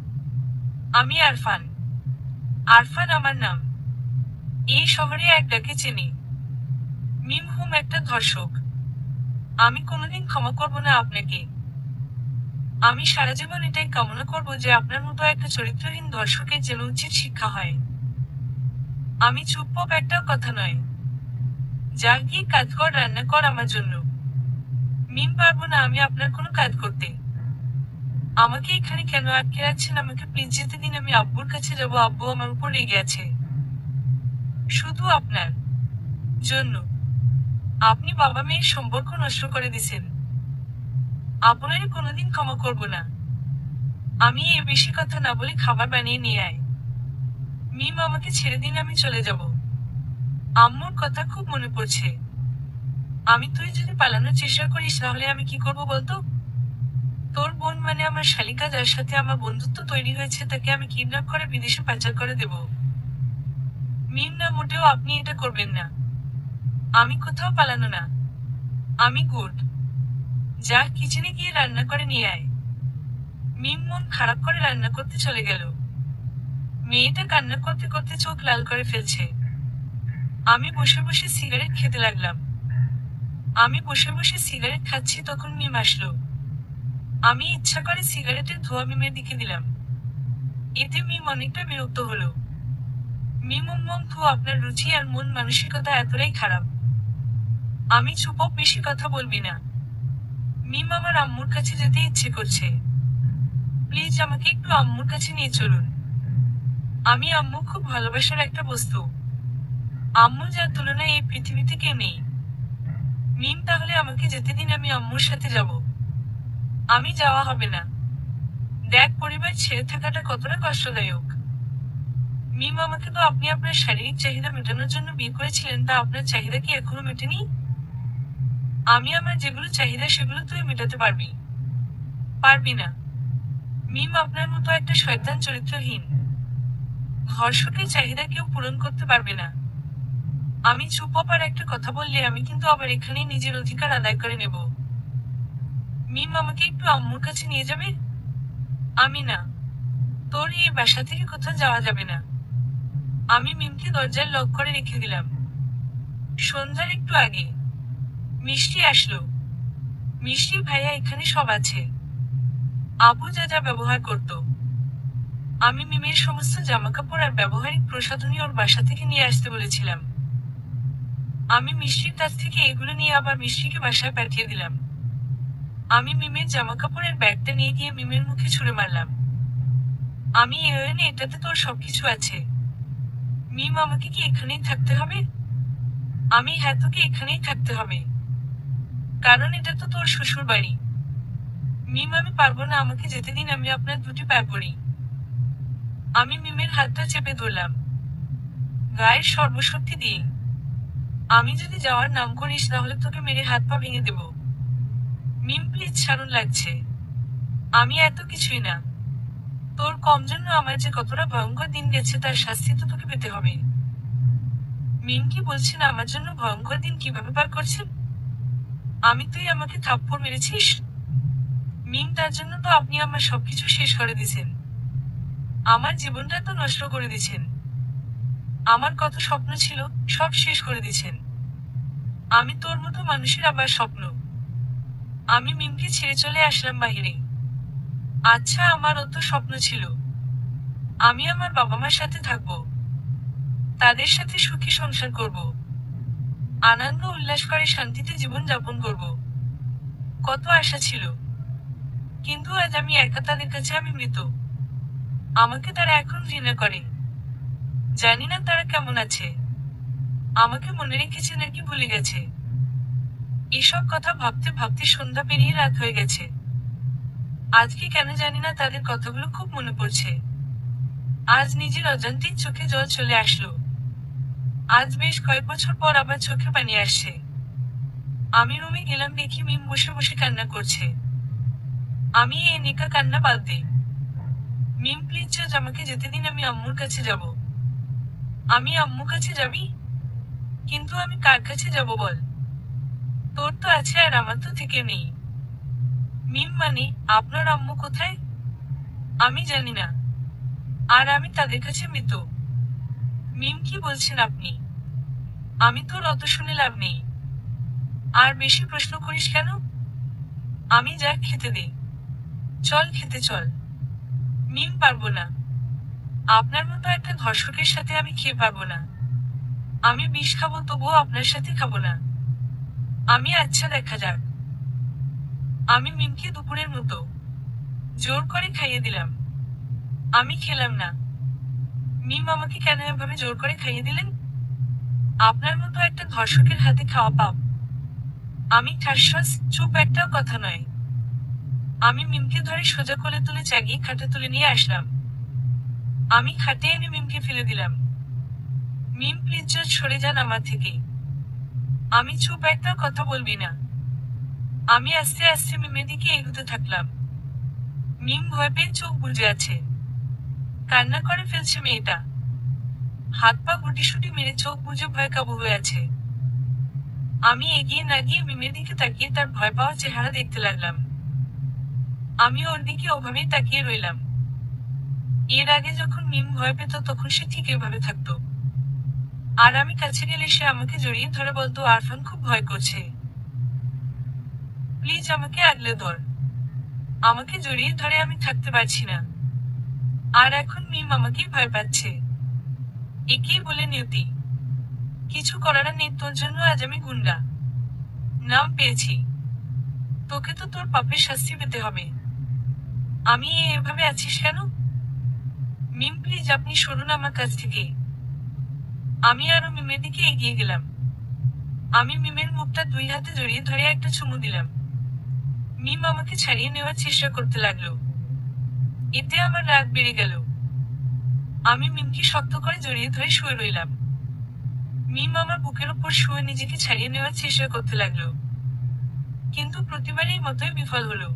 আমি আরফান। আরফান আমার নাম। এই শহরে এক ডাকে চেনি। মিম হুম একটা ধর্ষক। আমি কোনোদিন ক্ষমা করব না আপনাকে। আমি সারা জীবন এটাই কামনা করব যে আপনার মতো একটা চরিত্রহীন ধর্ষকের যেন উচিত শিক্ষা হয়। আমি চুপপ একটাও কথা নয়। যা গিয়ে কাজ কর, রান্না কর আমার জন্য। মিম পারবো না আমি আপনার কোনো কাজ করতে। আমাকে এখানে কেন আটকে রাখছেন? আমাকে প্লিজ যেতে দিন। আমি আব্বুর কাছে যাব। আব্বু আমার উপর রেগে আছে। শুধু আপনার জন্য। আপনি বাবা মেয়ের সম্পর্ক নষ্ট করে দিছেন। আপনারে কোনোদিন ক্ষমা করব না। আমি এর বেশি কথা না বলে খাবার বানিয়ে নিয়ে আয়। মিম আমাকে ছেড়ে দিন, আমি চলে যাব। আম্মুর কথা খুব মনে পড়ছে। তুই যদি পালানোর চেষ্টা করিস তাহলে আমি কি করব বলতো? তোর বোন মানে আমার শালিকা, যার সাথে আমার বন্ধুত্ব তৈরি হয়েছে, তাকে আমি কিডন্যাপ করে বিদেশে পাচার করে দেব। মিম না, মোটেও আপনি এটা করবেন না। আমি কোথাও পালানো না। আমি গুড। যা কিচেনে গিয়ে রান্না করে নিয়ে আয়। মিম মন খারাপ করে রান্না করতে চলে গেল। মেয়েটা কান্না করতে করতে চোখ লাল করে ফেলছে। আমি বসে বসে সিগারেট খেতে লাগলাম। আমি বসে বসে সিগারেট খাচ্ছি তখন মিম আসলো। আমি ইচ্ছা করে সিগারেটের ধোঁয়া মিমের দিকে দিলাম। এতে মিম অনেকটা বিরক্ত হলো। মিম থু, আপনার রুচি আর মন মানসিকতা এতটাই খারাপ। আমি চুপ, বেশি কথা বলবি না। মিম, আমার আম্মুর কাছে যেতে ইচ্ছে করছে। প্লিজ আমাকে একটু আম্মুর কাছে নিয়ে চলুন। আমি আম্মু খুব ভালোবাসার একটা বস্তু। আম্মু যার তুলনায় এই পৃথিবীতে কেউ নেই। মিম, তাহলে আমাকে যেতে দিন, আমি আম্মুর সাথে যাব। আমি যাওয়া হবে না। দেখ, পরিবার ছেড়ে থাকাটা কতটা কষ্টদায়ক। মিম, আমাকে তো আপনি আপনার শারীরিক চাহিদা মেটানোর জন্য বিয়ে করেছিলেন, তা আপনার চাহিদা কি এখনো মেটেনি? আমি আমার যেগুলো চাহিদা সেগুলো তুই মেটাতে পারবি? পারবি না। মিম, আপনার মতো একটা শয়তান চরিত্রহীন ধর্ষকের চাহিদা কেউ পূরণ করতে পারবে না। আমি চুপ, আর একটা কথা বললে আমি কিন্তু আবার এখানেই নিজের অধিকার আদায় করে নেব। মিম, আমাকে একটু আম্মুর কাছে নিয়ে যাবে? আমি না। তোর এই বাসা থেকে কোথাও যাওয়া যাবে না। আমি মিমকে দরজার লক করে রেখে দিলাম। সন্ধ্যার একটু আগে মিষ্টি আসলো। মিষ্টি, ভাইয়া এখানে সব আছে। আবু যা যা ব্যবহার করত, আমি মিমের সমস্ত জামাকাপড় আর ব্যবহারিক প্রসাধনী ওর বাসা থেকে নিয়ে আসতে বলেছিলাম। আমি মিষ্টির কাছ থেকে এগুলো নিয়ে আবার মিষ্টিকে বাসায় পাঠিয়ে দিলাম। আমি মিমের জামাকাপড়ের ব্যাগটা নিয়ে গিয়ে মিমের মুখে ছুঁড়ে মারলাম। আমি এটাতে তোর সবকিছু আছে। মিম, আমাকে কি এখানেই থাকতে হবে? আমি, হ্যাঁ, তোকে এখানেই থাকতে হবে, কারণ এটা তো তোর শ্বশুর বাড়ি। মিম, আমি পারবো না, আমাকে যেতে দিন, আমি আপনার দুটি পায়ে পড়ি। আমি মিমের হাতটা চেপে ধরলাম গায়ের সর্বশক্তি দিয়ে। আমি যদি যাওয়ার নাম করিস তাহলে তোকে মেরে হাত পা ভেঙে দেব। মিম, প্লিজ ছাড়ুন, লাগছে। আমি এত কিছুই না। তোর কম জন্য আমার যে কতটা ভয়ঙ্কর দিন গেছে তার শাস্তি তো তোকে পেতে হবে। মিম, কি বলছেন? আমার জন্য ভয়ঙ্কর দিন কিভাবে পার করছেন? তুই আমাকে থাপ্পড় মেরেছিস। মিম, তার জন্য তো আপনি আমার সবকিছু শেষ করে দিয়েছেন। আমার জীবনটা তো নষ্ট করে দিয়েছেন। আমার কত স্বপ্ন ছিল, সব শেষ করে দিয়েছেন। আমি তোর মতো মানুষের আবার স্বপ্ন। আমি মিমকে ছেড়ে চলে আসলাম বাহিরে। আচ্ছা, আমার অত স্বপ্ন ছিল আমি আমার বাবা মার সাথে থাকবো, তাদের সাথে সুখী সংসার করব, আনন্দ উল্লাস করে শান্তিতে জীবন যাপন করব। কত আশা ছিল, কিন্তু আজ আমি একা, তাদের কাছে আমি মৃত। আমাকে তারা এখন ঘৃণা করে। জানি না তারা কেমন আছে, আমাকে মনে রেখেছে নাকি ভুলে গেছে। এসব কথা ভাবতে ভাবতে সন্ধ্যা পেরিয়ে রাত হয়ে গেছে। আজকে কেন জানি না তাদের কথাগুলো খুব মনে পড়ছে। আজ নিজের অজান্তেই চোখে জল চলে আসলো। আজ বেশ কয়েক বছর পর আবার চোখে পানি আসছে। আমি রুমে গেলাম, দেখি মিম বসে বসে কান্না করছে। আমি নেকা কান্না বাদ দে। মিম, প্লিজ আজ আমাকে যেতে দিন, আমি আম্মুর কাছে যাব। আমি আম্মু কাছে যাবি? কিন্তু আমি কার কাছে যাব বল? তোর তো আছে আর আমার তো থেকে নেই। মিম, মানে আপনার আম্মু কোথায়? আমি জানি না, আর আমি তাদের কাছে মৃত। মিম, কি বলছেন আপনি? আমি তোর অত শুনে লাভ নেই। আর বেশি প্রশ্ন করিস কেন? আমি যা খেতে দে। চল খেতে চল। মিম, পারবো না। আপনার মতো একটা ধর্ষকের সাথে আমি খেয়ে পারবো না। আমি বিষ খাবো, তবুও আপনার সাথে খাবো না। আচ্ছা, দেখা যাক। আমি মিমকে দুপুরের মতো জোর করে খাইয়ে দিলাম। আমি খেলাম না। মিম, আমাকে কেন এভাবে জোর করে খাইয়ে দিলেন? আপনার মতো একটা ধর্ষকের হাতে খাওয়া পাপ। আমি ঠাসঠাস চুপ, একটাও কথা নয়। আমি মিমকে ধরে সোজা কোলে তুলে চাগিয়ে খাটে তুলে নিয়ে আসলাম। আমি খাটে এনে মিমকে ফেলে দিলাম। মিম, প্লিজ সরে যান আমার থেকে। আমি চুপ, একটাও কথা বলবি না। আমি আস্তে আস্তে মিমের দিকে এগোতে থাকলাম। মিম ভয় পেয়ে চোখ বুজে আছে। কান্না করে ফেলছে মেয়েটা। হাত পা গুটিসুটি মেরে চোখ বুজে ভয় কাবু হয়ে আছে। আমি এগিয়ে না গিয়ে মিমের দিকে তাকিয়ে তার ভয় পাওয়া চেহারা দেখতে লাগলাম। আমি ওর দিকে ওভাবেই তাকিয়ে রইলাম। এর আগে যখন মিম ভয় পেত তখন সে ঠিক এভাবে থাকতো। আর আমি কাছে গেলে সে আমাকে জড়িয়ে ধরে বলতো, আরফান খুব ভয় করছে, প্লিজ আমাকে আগলে ধর। আমাকে জড়িয়ে ধরে আমি থাকতে পারছি না। আর এখন মিম আমাকেই ভয় পাচ্ছে। একেই বলে নিয়তি। কিছু করার নেই, তোর জন্য আজ আমি গুন্ডা নাম পেয়েছি। তোকে তো তোর পাপের শাস্তি পেতে হবে। আমি এভাবে আছিস কেন? মিম প্লিজ আপনি সরুন আমার কাছ থেকে। আমি আরো মিমের দিকে এগিয়ে গেলাম। আমি মিমের মুখটা 2 হাতে জড়িয়ে ধরে একটা চুমু দিলাম। মিম আমাকে ছাড়িয়ে নেওয়ার চেষ্টা করতে লাগলো। এতে আমার রাগ বেড়ে গেল। আমি মিমকে শক্ত করে জড়িয়ে ধরে শুয়ে রইলাম। মিম আমার বুকের উপর শুয়ে নিজেকে ছাড়িয়ে নেওয়ার চেষ্টা করতে লাগলো। কিন্তু প্রতিবারের মতোই বিফল হলো।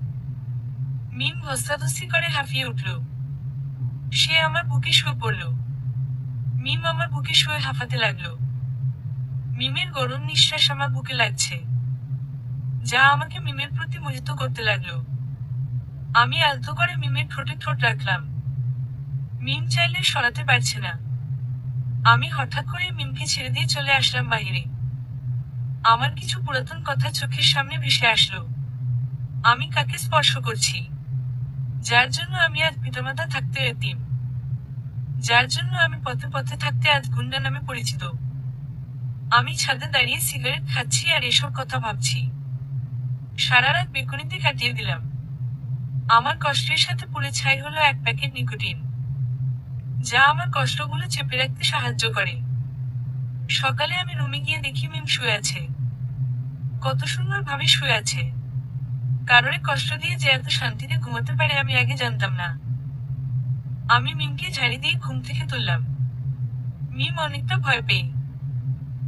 মিম ধস্তাধস্তি করে হাঁফিয়ে উঠল। সে আমার বুকে শুয়ে পড়ল। মিম আমার বুকে শুয়ে হাঁফাতে লাগলো। মিমের গরম নিঃশ্বাস আমার বুকে লাগছে, যা আমাকে মিমের প্রতি মোহিত করতে লাগলো। আমি আলতো করে মিমের ঠোঁটে ঠোঁট রাখলাম। মিম চাইলে সরাতে পারছে না। আমি হঠাৎ করে মিমকে ছেড়ে দিয়ে চলে আসলাম বাহিরে। আমার কিছু পুরাতন কথা চোখের সামনে ভেসে আসলো। আমি কাকে স্পর্শ করছি, যার জন্য আমি আজ পিতামাতা থাকতে এতিম, যার জন্য আমি পথে পথে থাকতে আজ গুন্ডা নামে পরিচিত। আমি ছাদে দাঁড়িয়ে সিগারেট খাচ্ছি আর এসব কথা ভাবছি। সারা রাত বেকুনিতে কাটিয়ে দিলাম। আমার কষ্টের সাথে পুড়ে ছাই হলো এক প্যাকেট নিকোটিন, যা আমার কষ্টগুলো চেপে রাখতে সাহায্য করে। সকালে আমি রুমে গিয়ে দেখি মিম শুয়ে আছে। কত সুন্দর ভাবে শুয়ে আছে। কারোরে কষ্ট দিয়ে যে এত শান্তিতে ঘুমাতে পারে আমি আগে জানতাম না। আমি মিমকে ঝাড়ি দিয়ে ঘুম থেকে তুললাম। মিম অনেকটা ভয় পেয়ে,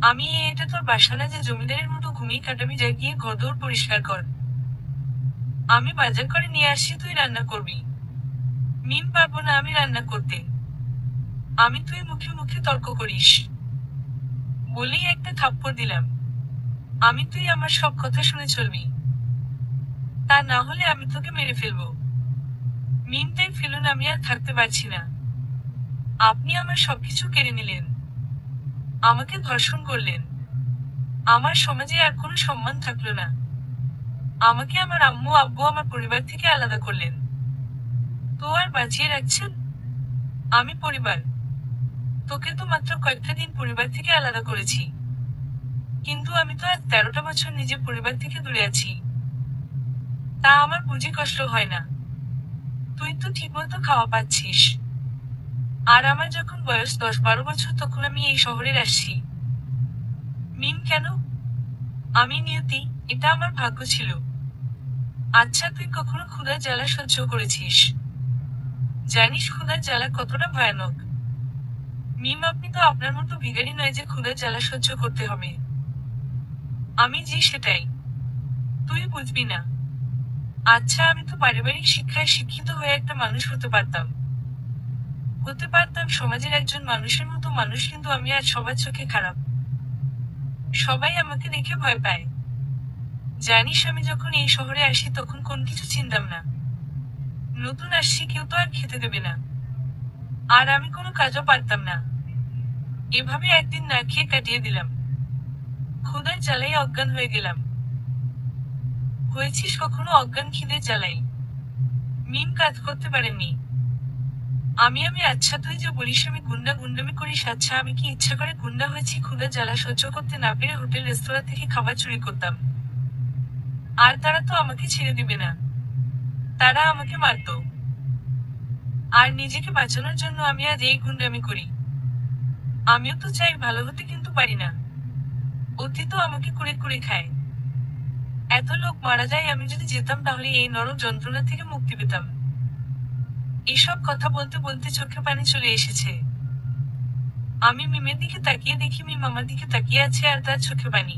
আমি এটা তোর বাসা না যে জমিদারের মতো ঘুমিয়ে কাটাবি, যা গিয়ে ঘরদোর পরিষ্কার কর। আমি বাজার করে নিয়ে আসছি, তুই রান্না করবি। মিম পারবো না আমি রান্না করতে। আমি তুই মুখে মুখে তর্ক করিস বলেই একটা থাপ্পড় দিলাম। আমি তুই আমার সব কথা শুনে চলবি, তা না হলে আমি তোকে মেরে ফেলবো। মিম তাই ফেলুন, আমি আর থাকতে পারছি না। আপনি আমার সবকিছু কেড়ে নিলেন, আমাকে ধর্ষণ করলেন। আমার সমাজে আর কোনো সম্মান থাকলো না। আমাকে আমার আম্মু আব্বু আমার পরিবার থেকে আলাদা করলেন। তো আর বাঁচিয়ে রাখছেন? আমি পরিবার? তোকে তো মাত্র কয়েকটা দিন পরিবার থেকে আলাদা করেছি, কিন্তু আমি তো আজ 13টা বছর নিজের পরিবার থেকে দূরে আছি। তা আমার বুঝি কষ্ট হয় না? তুই তো ঠিকমতো খাওয়া পাচ্ছিস। আর আমার যখন বয়স 10-12 বছর তখন আমি এই শহরে আসছি। মিম কেন? আমি নিয়তি, এটা আমার ভাগ্য ছিল। আচ্ছা তুই কখনো ক্ষুধার জ্বালা সহ্য করেছিস? জানিস ক্ষুধার জ্বালা কতটা ভয়ানক? মিম আপনি তো আপনার মতো ভিখারি নয় যে ক্ষুধার জ্বালা সহ্য করতে হবে। আমি যে সেটাই তুই বুঝবি না। আচ্ছা আমি তো পারিবারিক শিক্ষায় শিক্ষিত হয়ে একটা মানুষ হতে পারতাম, সমাজের একজন মানুষের মতো মানুষ, কিন্তু আমি আজ সবার চোখে খারাপ। সবাই আমাকে দেখে ভয় পায়। জানিস আমি যখন এই শহরে আসি তখন কোন কিছু চিনতাম না। নতুন আসছি, কেউ তো আর খেতে দেবে না, আর আমি কোনো কাজও পারতাম না। এভাবে একদিন না খেয়ে কাটিয়ে দিলাম। ক্ষুধার জ্বালাই অজ্ঞান হয়ে গেলাম। হয়েছিস কখনো অজ্ঞান খিদের জ্বালাই? মিম কাজ করতে পারেননি। আমি আচ্ছা তুই যে বলিস আমি গুন্ডামি করিস, আচ্ছা আমি কি ইচ্ছা করে গুন্ডা হয়েছি? ক্ষুধার জ্বালা সহ্য করতে না পেরে হোটেল রেস্তোরাঁ থেকে খাবার চুরি করতাম। আর তারা তো আমাকে ছেড়ে দিবে না, তারা আমাকে মারতো। আর নিজেকে বাঁচানোর জন্য আমি আজ এই গুন্ডামি করি। আমিও তো চাই ভালো হতে, কিন্তু পারি না। অতি তো আমাকে কুড়ে কুড়ে খায়। এত লোক মারা যায়, আমি যদি যেতাম তাহলে এই নরক যন্ত্রণা থেকে মুক্তি পেতাম। এসব কথা বলতে বলতে চোখে পানি চলে এসেছে। আমি মিমের দিকে তাকিয়ে দেখি মিম আমার দিকে তাকিয়ে আছে আর তার চোখে পানি।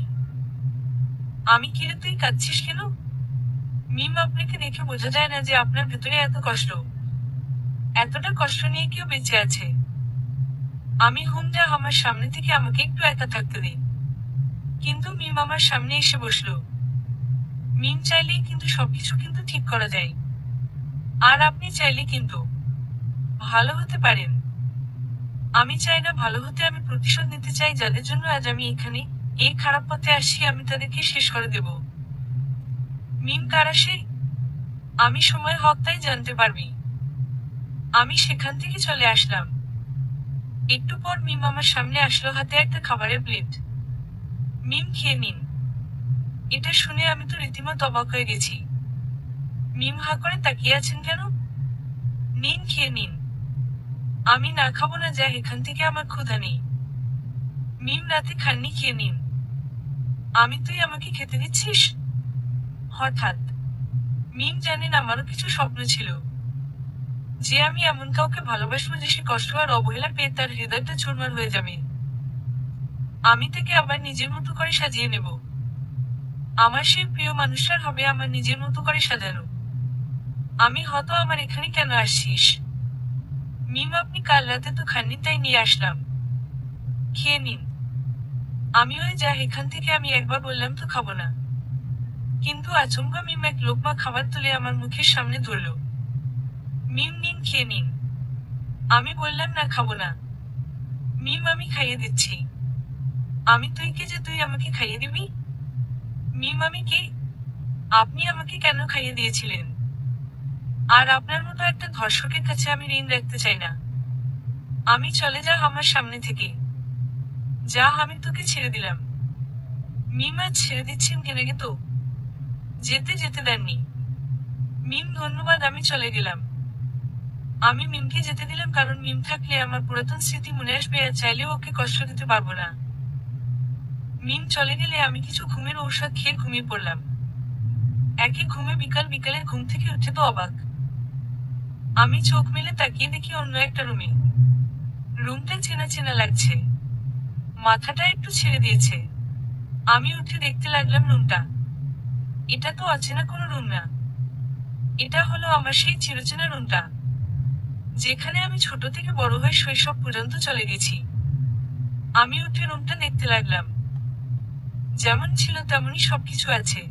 আমি কিরে তুই কাঁদছিস কেন? মিম আপনাকে দেখে বোঝা যায় না যে আপনার ভেতরে এত কষ্ট। এতটা কষ্ট নিয়ে কেউ বেঁচে আছে? আমি যা আমার সামনে থেকে আমাকে একটু একা থাকতে দিন। কিন্তু মিম আমার সামনে এসে বসলো। মিম চাইলেই কিন্তু সবকিছু কিন্তু ঠিক করা যায়। আর আপনি চাইলে কিন্তু ভালো হতে পারেন। আমি চাই না ভালো হতে, আমি প্রতিশোধ নিতে চাই যাদের জন্য আজ আমি এখানে এই খারাপ পথে আসছি, আমি তাদেরকে শেষ করে দেব। মিম কারা সে? আমি সময় হক, তাই জানতে পারবি। আমি সেখান থেকে চলে আসলাম। একটু পর মিম আমার সামনে আসলো, হাতে একটা খাবারের প্লেট। মিম, খেয়ে নিন। এটা শুনে আমি তো রীতিমতো অবাক হয়ে গেছি। মিম হা করে তাকিয়ে আছেন কেন? নিন, খেয়ে নিন। আমি না খাবো না, যা এখান থেকে, আমার ক্ষুধা নেই। মিম, রাতে খাননি, খেয়ে নিন। তুই আমাকে খেতে দিচ্ছিস? হঠাৎ মিম জানেন আমারও কিছু স্বপ্ন ছিল, যে আমি এমন কাউকে ভালোবাসবো যে সে কষ্ট আর অবহেলা পেয়ে তার হৃদয়টা চুরমার হয়ে যাবে। আমি তাকে আবার নিজের মতো করে সাজিয়ে নেব। আমার সেই প্রিয় মানুষটার হবে আমার নিজের মতো করে সাজানো। আমি হয়তো আমার এখানে কেন আসছিস? মিম, আপনি কাল রাতে তো খাননি, তাই নিয়ে আসলাম। খেয়ে নিন। আমি ওই যা এখান থেকে, আমি একবার বললাম তো খাবো না। কিন্তু আচমকা মিম এক লোকমা খাবার তুলে আমার মুখের সামনে ধরল। মিম, নিন, খেয়ে নিন। আমি বললাম না, খাবো না। মিম, আমি খাইয়ে দিচ্ছি। তুই কে যে তুই আমাকে খাইয়ে দিবি? মিম, আমি কে? আপনি আমাকে কেন খাইয়ে দিয়েছিলেন? আর আপনার মতো একটা ধর্ষকের কাছে আমি ঋণ রাখতে চাই না। চলে যা আমার সামনে থেকে। যা, আমি তোকে ছেড়ে দিলাম। মিম, আজ ছেড়ে দিচ্ছেন কেন গে? তো যেতে যেতে দেননি। মিম, ধন্যবাদ, আমি চলে গেলাম। আমি মিমকে যেতে দিলাম কারণ মিম থাকলে আমার পুরাতন স্মৃতি মনে আসবে, আর চাইলেও ওকে কষ্ট দিতে পারবো না। মিম চলে গেলে আমি কিছু ঘুমের ঔষধ খেয়ে ঘুমিয়ে পড়লাম। একই ঘুমে বিকালের ঘুম থেকে উঠে তো অবাক। আমি চোখ মেলে তাকিয়ে দেখি অন্য একটা রুমে। রুমটা চেনা চেনা লাগছে। মাথাটা একটু ছেড়ে দিয়েছে। আমি উঠে দেখতে লাগলাম রুমটা। এটা তো অচেনা কোনো রুম না। এটা হলো আমার সেই চিরচেনা রুমটা, যেখানে আমি ছোট থেকে বড় হয়ে শৈশব পর্যন্ত চলে গেছি। আমি উঠে রুমটা দেখতে লাগলাম। যেমন ছিল তেমনই সবকিছু আছে।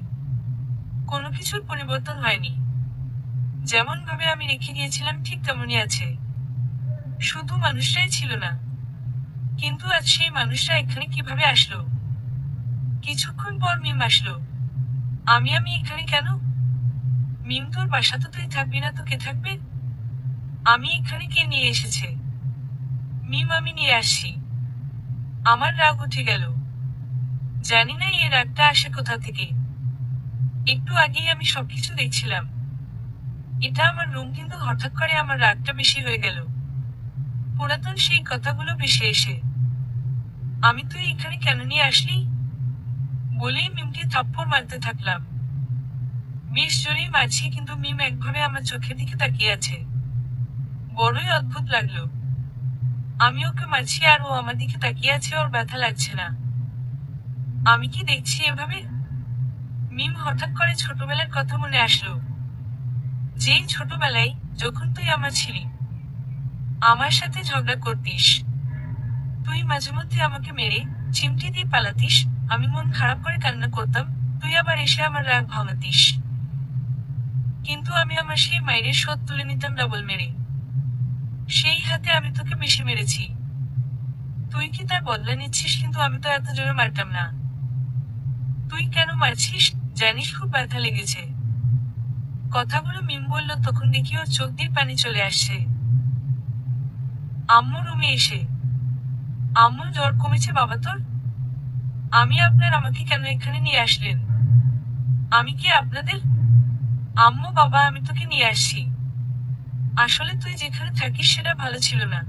কোনো কিছুর পরিবর্তন হয়নি। যেমন ভাবে আমি রেখে গিয়েছিলাম ঠিক তেমনই আছে। শুধু মানুষটাই ছিল না। কিন্তু আজ সেই মানুষটা এখানে কিভাবে আসলো? কিছুক্ষণ পর মিম আসলো। আমি এখানে কেন? মিম, তোর বাসা তো, তুই থাকবি না তো কে থাকবে? এখানে কে নিয়ে এসেছে? মিম, আমি নিয়ে আসছি। আমার রাগ উঠে গেল। জানি না এই রাগটা আসে কোথা থেকে। একটু আগেই আমি সবকিছু দেখছিলাম। এটা আমার রুম, কিন্তু হঠাৎ করে আমার রাগটা বেশি হয়ে গেল। পুরাতন সেই কথাগুলো ভেসে এসে। তুই এখানে কেন নিয়ে আসলি? বলেই মিমকে থাপ্পড় মারতে থাকলাম। বেশ জোরেই মারছি, কিন্তু মিম একভাবে আমার চোখের দিকে তাকিয়ে আছে। বড়ই অদ্ভুত লাগলো। আমি ওকে মারছি আর ও আমার দিকে তাকিয়ে আছে, ওর ব্যথা লাগছে না। আমি কি দেখছি এভাবে? মিম, হঠাৎ করে ছোটবেলার কথা মনে আসলো। যেই ছোটবেলায়, যখন তুই আমার ছিলি, আমার সাথে ঝগড়া করতিস। তুই মাঝে মধ্যে আমাকে মেরে চিমটি দিয়ে পালাতিস। আমি মন খারাপ করে কান্না করতাম। তুই আবার এসে আমার রাগ ভাঙাতিস। কিন্তু আমি আমার সেই মায়ের শোধ তুলে নিতাম ডাবল মেরে। সেই হাতে আমি তোকে বেশি মেরেছি। তুই কি তার বদলা নিচ্ছিস? কিন্তু আমি তো এত জোরে মারতাম না। তুই কেন মারছিস? জানিস খুব ব্যথা লেগেছে। কথাগুলো মিম বলল, তখন দেখি ওর চোখ দিয়ে পানি চলে আসছে। আম্মু রুমে এসে, আম্মু, জ্বর কমেছে বাবা তোর? আমাকে কেন এখানে নিয়ে আসলেন? আমি কি আপনাদের? আম্মু, বাবা, আমি তোকে নিয়ে আসছি। আসলে তুই যেখানে থাকিস সেটা ভালো ছিল না,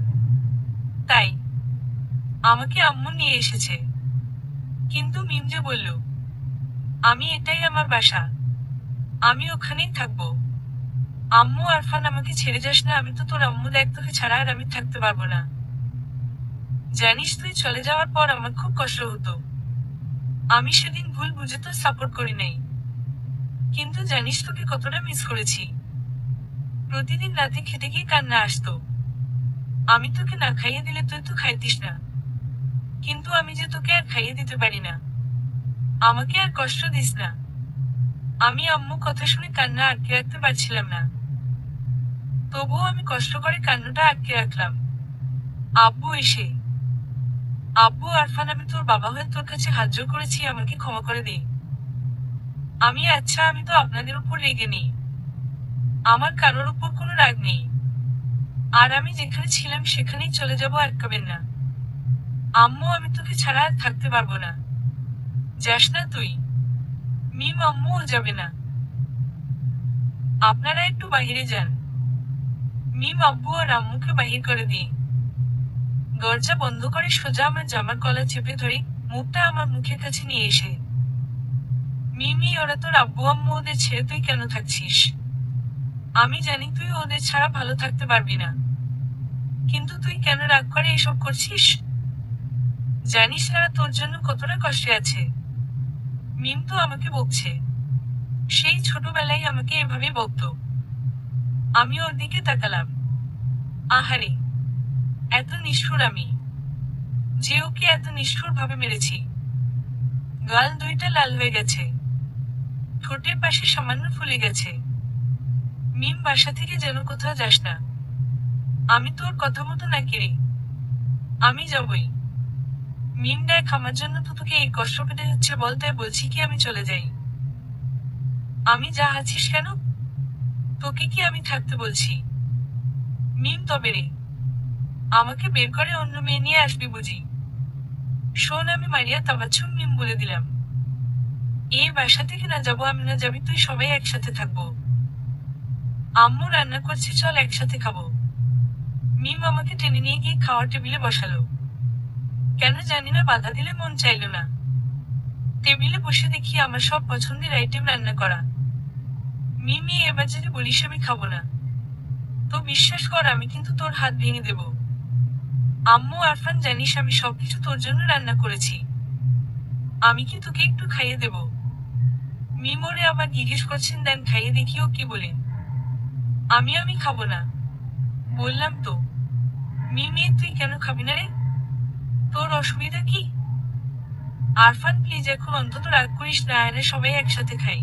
তাই আমাকে আম্মু নিয়ে এসেছে। কিন্তু মিম যে বলল, এটাই আমার বাসা, আমি ওখানেই থাকবো। আম্মু, আরফান, আমাকে ছেড়ে যাস না। আমি তো তোর আম্মু, দেখ, তোকে ছাড়া আর আমি থাকতে পারবো না। জানিস, তুই চলে যাওয়ার পর আমার খুব কষ্ট হতো। আমি সেদিন ভুল বুঝে তোর সাপোর্ট করি নাই। কিন্তু জানিস তোকে কতটা মিস করেছি। প্রতিদিন রাতে খেতে গিয়ে কান্না আসতো। আমি তোকে না খাইয়ে দিলে তুই তো খাইতিস না। কিন্তু আমি যে তোকে আর খাইয়ে দিতে পারি না। আমাকে আর কষ্ট দিস না। আম্মু কথা শুনে কান্না আটকে রাখতে পারছিলাম না। তবুও আমি কষ্ট করে কান্নাটা আটকে রাখলাম। আব্বু এসে, আব্বু আরফান, আমি তোর বাবা হয়ে তোর কাছে হাত জোড় করেছি, আমাকে ক্ষমা করে দে। আমি তো আপনাদের উপর রেগে নেই। আমার কারোর উপর কোনো রাগ নেই। আর আমি যেখানে ছিলাম সেখানেই চলে যাব, আটকাবেন না। আম্মু, আমি তোকে ছাড়া আর থাকতে পারবো না। যাস না তুই। মিম, আম্মুও যাবে না। আপনারা একটু বাহিরে যান। মিম আব্বু আর আম্মুকে বাহির করে দিয়ে দরজা বন্ধ করে সোজা আমার জামার গলা চেপে ধরে মুখটা আমার মুখের কাছে নিয়ে এসে, মিমি, ওরা তোর আব্বু আম্মু, ওদের ছেড়ে তুই কেন থাকছিস? আমি জানি তুই ওদের ছাড়া ভালো থাকতে পারবি না, কিন্তু তুই কেন রাগ করে এসব করছিস? জানিস না তোর জন্য কতটা কষ্টে আছে। মিম তো আমাকে বকছে, সেই ছোটবেলায় আমাকে এভাবে বকতো। আমি ওর দিকে তাকালাম। আহারে, এত নিষ্ঠুর আমি, যে ওকে এত নিষ্ঠুর ভাবে মেরেছি। গাল দুইটা লাল হয়ে গেছে, ঠোঁটের পাশে সামান্য ফুলে গেছে। মিম, বাসা থেকে যেন কোথাও যাস না। আমি তোর কথা মতো না কিরে। আমি যাবই। মিম, দেখ, আমার জন্য তো তোকে এই কষ্ট পেতে হচ্ছে বল, তাই বলছি কি আমি চলে যাই। আমি যা আছিস কেন? তোকে কি আমি থাকতে বলছি? মিম, তবে রে, আমাকে বের করে অন্য মেয়ে নিয়ে আসবি বুঝি? শোন, আমি মারিয়া তাবাচ্ছুম মিম বলে দিলাম। এই বাসা থেকে না যাবো আমি, না যাবি তুই, সবাই একসাথে থাকবো। আম্মু রান্না করছে, চল একসাথে খাবো। মিম আমাকে টেনে নিয়ে গিয়ে খাওয়ার টেবিলে বসালো। কেন জানি না বাধা দিলে মন চাইল না। টেবিলে বসে দেখি আমার সব পছন্দের আইটেম রান্না করা। মিমি, এবার যদি বলিস আমি খাবো না, তো বিশ্বাস কর আমি কিন্তু তোর হাত ভেঙে দেব। আম্মু, আরফান, জানিস আমি সবকিছু তোর জন্য রান্না করেছি। আমি কি তোকে একটু খাইয়ে দেব? মিম ওরে আবার জিজ্ঞেস করছেন, দেন খাইয়ে দেখিও কি বলেন। আমি খাবো না বললাম তো। মিমি, তুই কেন খাবি না রে? তোর অসুবিধা কি? আরফান, প্লিজ এখন অন্তত রাগ করিস না, আরে সবাই একসাথে খাই।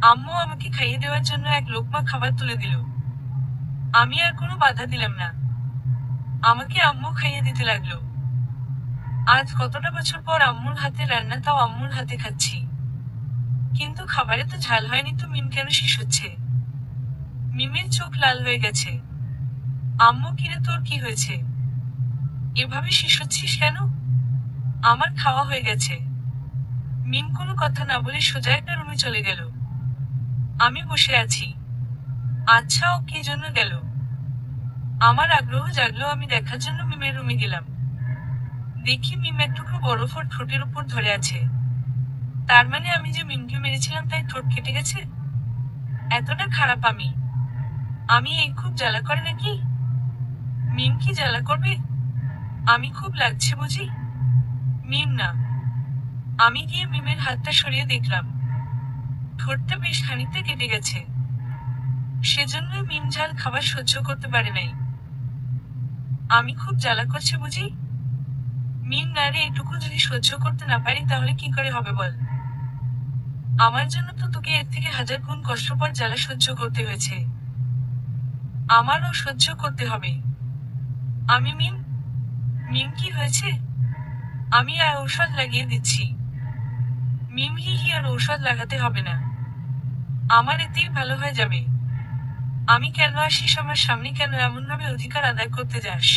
আম্মু আমাকে খাইয়ে দেওয়ার জন্য এক লোকমা খাবার তুলে দিল। আমি আর কোনো বাধা দিলাম না। আমাকে আম্মু খাইয়ে দিতে লাগলো। আজ কতটা বছর পর আম্মুর হাতে রান্না, তাও আম্মুর হাতে খাচ্ছি। কিন্তু খাবারে তো ঝাল হয়নি, তো মিম কেন শেষ হচ্ছে? মিমের চোখ লাল হয়ে গেছে। আম্মু, কিরে তোর কি হয়েছে? এভাবে শেষ হচ্ছিস কেন? আমার খাওয়া হয়ে গেছে। মিম কোনো কথা না বলে সোজা একটা রুমে চলে গেল। আমি বসে আছি। আচ্ছা, ও কি জন্য গেল? আমার আগ্রহ জাগলো, আমি দেখার জন্য মিমের রুমে গেলাম। দেখি মিম এক টুকরো বরফ ওর ঠোঁটের উপর ধরে আছে। তার মানে আমি যে মিমকে মেরেছিলাম তাই ঠোঁট কেটে গেছে? এতটা খারাপ আমি? আমি এই খুব জ্বালা করে নাকি? মিম কি জ্বালা করবে? আমি খুব লাগছে বুঝি? মিম না। আমি গিয়ে মিমের হাতটা সরিয়ে দেখলাম ঠোঁটটা বেশ খানিকটা কেটে গেছে। সেজন্যই মিম ঝাল খাবার সহ্য করতে পারে নাই। আমি খুব জ্বালা করছে বুঝি? মিম, না রে, এটুকু যদি সহ্য করতে না পারি তাহলে কি করে হবে বল? আমার জন্য তো তোকে এর থেকে 1000 গুণ কষ্টকর জ্বালা সহ্য করতে হয়েছে। আমারও সহ্য করতে হবে। আমি মিম। মিম, কি হয়েছে? আমি আর ঔষধ লাগিয়ে দিচ্ছি। মিম, হি হি, আর ঔষধ লাগাতে হবে না, আমার এতেই ভালো হয়ে যাবে। আমি কেন আসিস আমার সামনে, কেন এমন ভাবে অধিকার আদায় করতে যাস?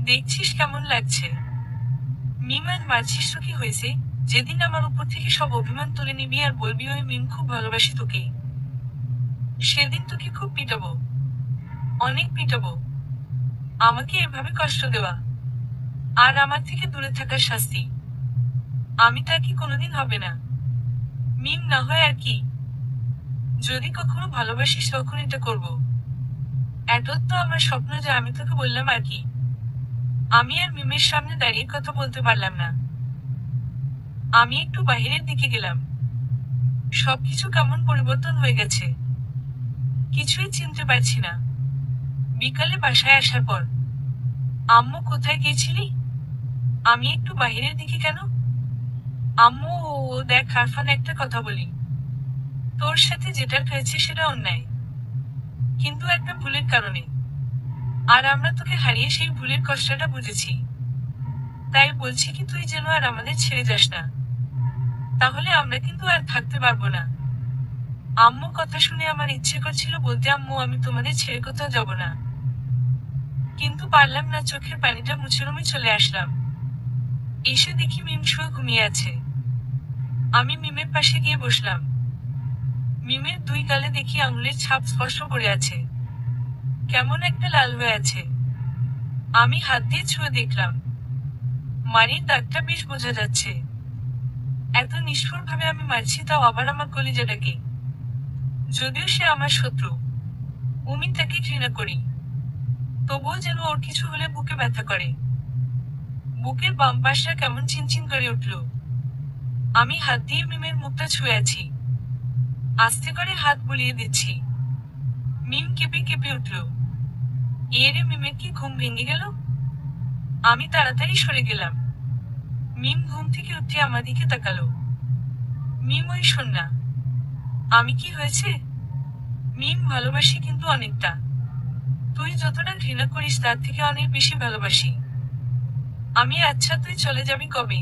দেখছিস কেমন লাগছে? মিম, আর মারছিস তো কি হয়েছে? যেদিন আমার উপর থেকে সব অভিমান তুলে নিবি আর বলবি ওই মিম খুব ভালোবাসি তোকে, সেদিন তোকে খুব পিটাবো, অনেক পিটাবো। আমাকে এভাবে কষ্ট দেওয়া আর আমার থেকে দূরে থাকার শাস্তি, আমি তা কি কোনোদিন হবে না। মিম, না হয় আর কি, যদি কখনো ভালোবাসিস তখন এটা করবো। এত তো আমার স্বপ্ন যে আমি তোকে বললাম আর কি। আমি আর মিমের সামনে দাঁড়িয়ে কথা বলতে পারলাম না। আমি একটু বাহিরের দিকে গেলাম। সবকিছু কেমন পরিবর্তন হয়ে গেছে, কিছুই চিনতে পারছি না। বিকালে বাসায় আসার পর, আম্মু, কোথায় গিয়েছিলি? আমি একটু বাহিরের দিকে কেন? আম্মু, ও দেখ আরফান, একটা কথা বলি, তোর সাথে যেটা হয়েছে সেটা অন্যায়। কিন্তু একটা ভুলের কারণে। আর আমরা তোকে হারিয়ে সেই ভুলের কষ্টটা বুঝেছি। তাই বলছি কি তুই যেন আর আমাদের ছেড়ে যাস না। তাহলে আমরা কিন্তু আর থাকতে পারবো না। আম্মু কথা শুনে আমার ইচ্ছে করছিল বলতে, আম্মু আমি তোমাদের ছেড়ে কোথাও যাব না। কিন্তু পারলাম না, চোখের পানিটা মুছে রুমে চলে আসলাম। এসে দেখি মিম শুয়ে ঘুমিয়ে আছে। আমি মিমের পাশে গিয়ে বসলাম। মিমের দুই গালে দেখি আঙুলের ছাপ স্পষ্ট পড়ে আছে। কেমন একটা লাল হয়ে আছে। আমি হাত দিয়ে ছুঁয়ে দেখলাম। মারির দাগটা বেশ বোঝা যাচ্ছে। এত নিষ্ঠুর ভাবে আমি মারছি, তাও আবার আমার কলিজাটাকে। যদিও সে আমার শত্রু, আমি তাকে ঘৃণা করি, তবুও যেন ওর কিছু হলে বুকে ব্যথা করে। বুকের বাম পাশটা কেমন চিনচিন করে উঠল। আমি হাত দিয়ে মিমের মুখটা ছুঁয়ে আছি। আস্তে করে হাত বুলিয়ে দিচ্ছি। মিম কেঁপে কেঁপে উঠল। এরে মিমের কি ঘুম ভেঙে গেল? আমি তাড়াতাড়ি সরে গেলাম। মিম ঘুম থেকে উঠে আমার দিকে তাকালো। মিম, ওই শোন না। আমি কি হয়েছে? মিম, ভালোবাসি কিন্তু অনেকটা। তুই যতটা ঘৃণা করিস তার থেকে অনেক বেশি ভালোবাসি আমি। আচ্ছা তুই চলে যাবি কবে?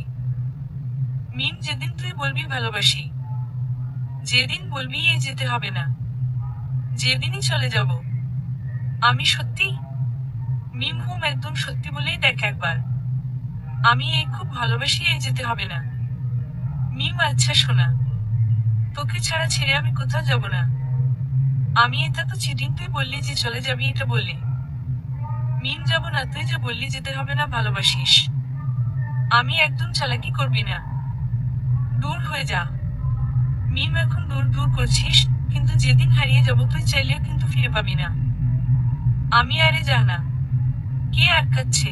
মিম, যেদিন তুই বলবি ভালোবাসি। যেদিন বলবি এই যেতে হবে না, যেদিনই চলে যাব। আমি সত্যি? মিম, হুম, একদম সত্যি বলেই দেখ একবার। আমি এই খুব ভালোবাসি, এই যেতে হবে না। মিম, আচ্ছা শোনা, তোকে ছাড়া ছেড়ে আমি কোথাও যাব না। আমি, এটা তো চিটিং। তুই বললি যে চলে যাবি, এটা বললি। মিম, যাব না। তুই যে বললি যেতে হবে না, ভালোবাসিস। আমি একদম চালাকি করবি না। দূর হয়ে যা। মিম, এখন দূর দূর করছিস, কিন্তু যেদিন হারিয়ে যাব তুই চাইলেও কিন্তু ফিরে পাবি না। আমি, আরে যা না। কে আটকাচ্ছে?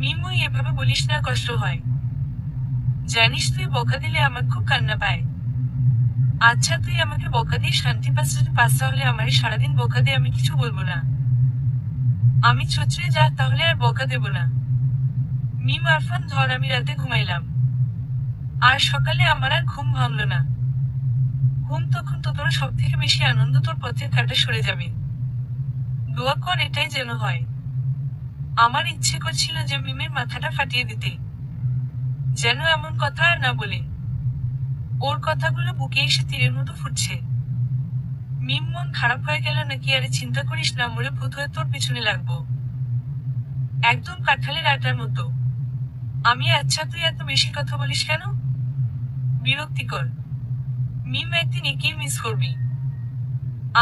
মিম, ওই এভাবে বলিস না, কষ্ট হয়। জানিস তুই বকা দিলে আমার খুব কান্না পায়। আচ্ছা তুই আমাকে বকা দিয়ে শান্তি পাস, যদি পাস তাহলে আমারে সারাদিন বকা দিয়ে আমি কিছু বলবো না। আমি চচড়ে যা, তাহলে আর বকা দেব না। মিম, আরফান ধর, আমি রাতে ঘুমাইলাম। আর সকালে আমার আর ঘুম ভাঙলো না। ঘুম তখন তো তোর সব থেকে বেশি আনন্দ, তোর পথের কাটা সরে যাবে। দোয়া কর এটাই যেন হয়। আমার ইচ্ছে করছিল যে মিমের মাথাটা ফাটিয়ে দিতে, যেন এমন কথা আর না বলে। ওর কথাগুলো বুকে এসে তীরের মতো ফুটছে। মিম, মন খারাপ হয়ে গেল নাকি? আরে চিন্তা করিস না, মরে ভূত হয়ে তোর পিছনে লাগবো, একদম কাঁঠালের আটার মতো। আমি, আচ্ছা তুই এত বেশি কথা বলিস কেন? বিরক্তিকর। মিম, একদিন একেই মিস করবি।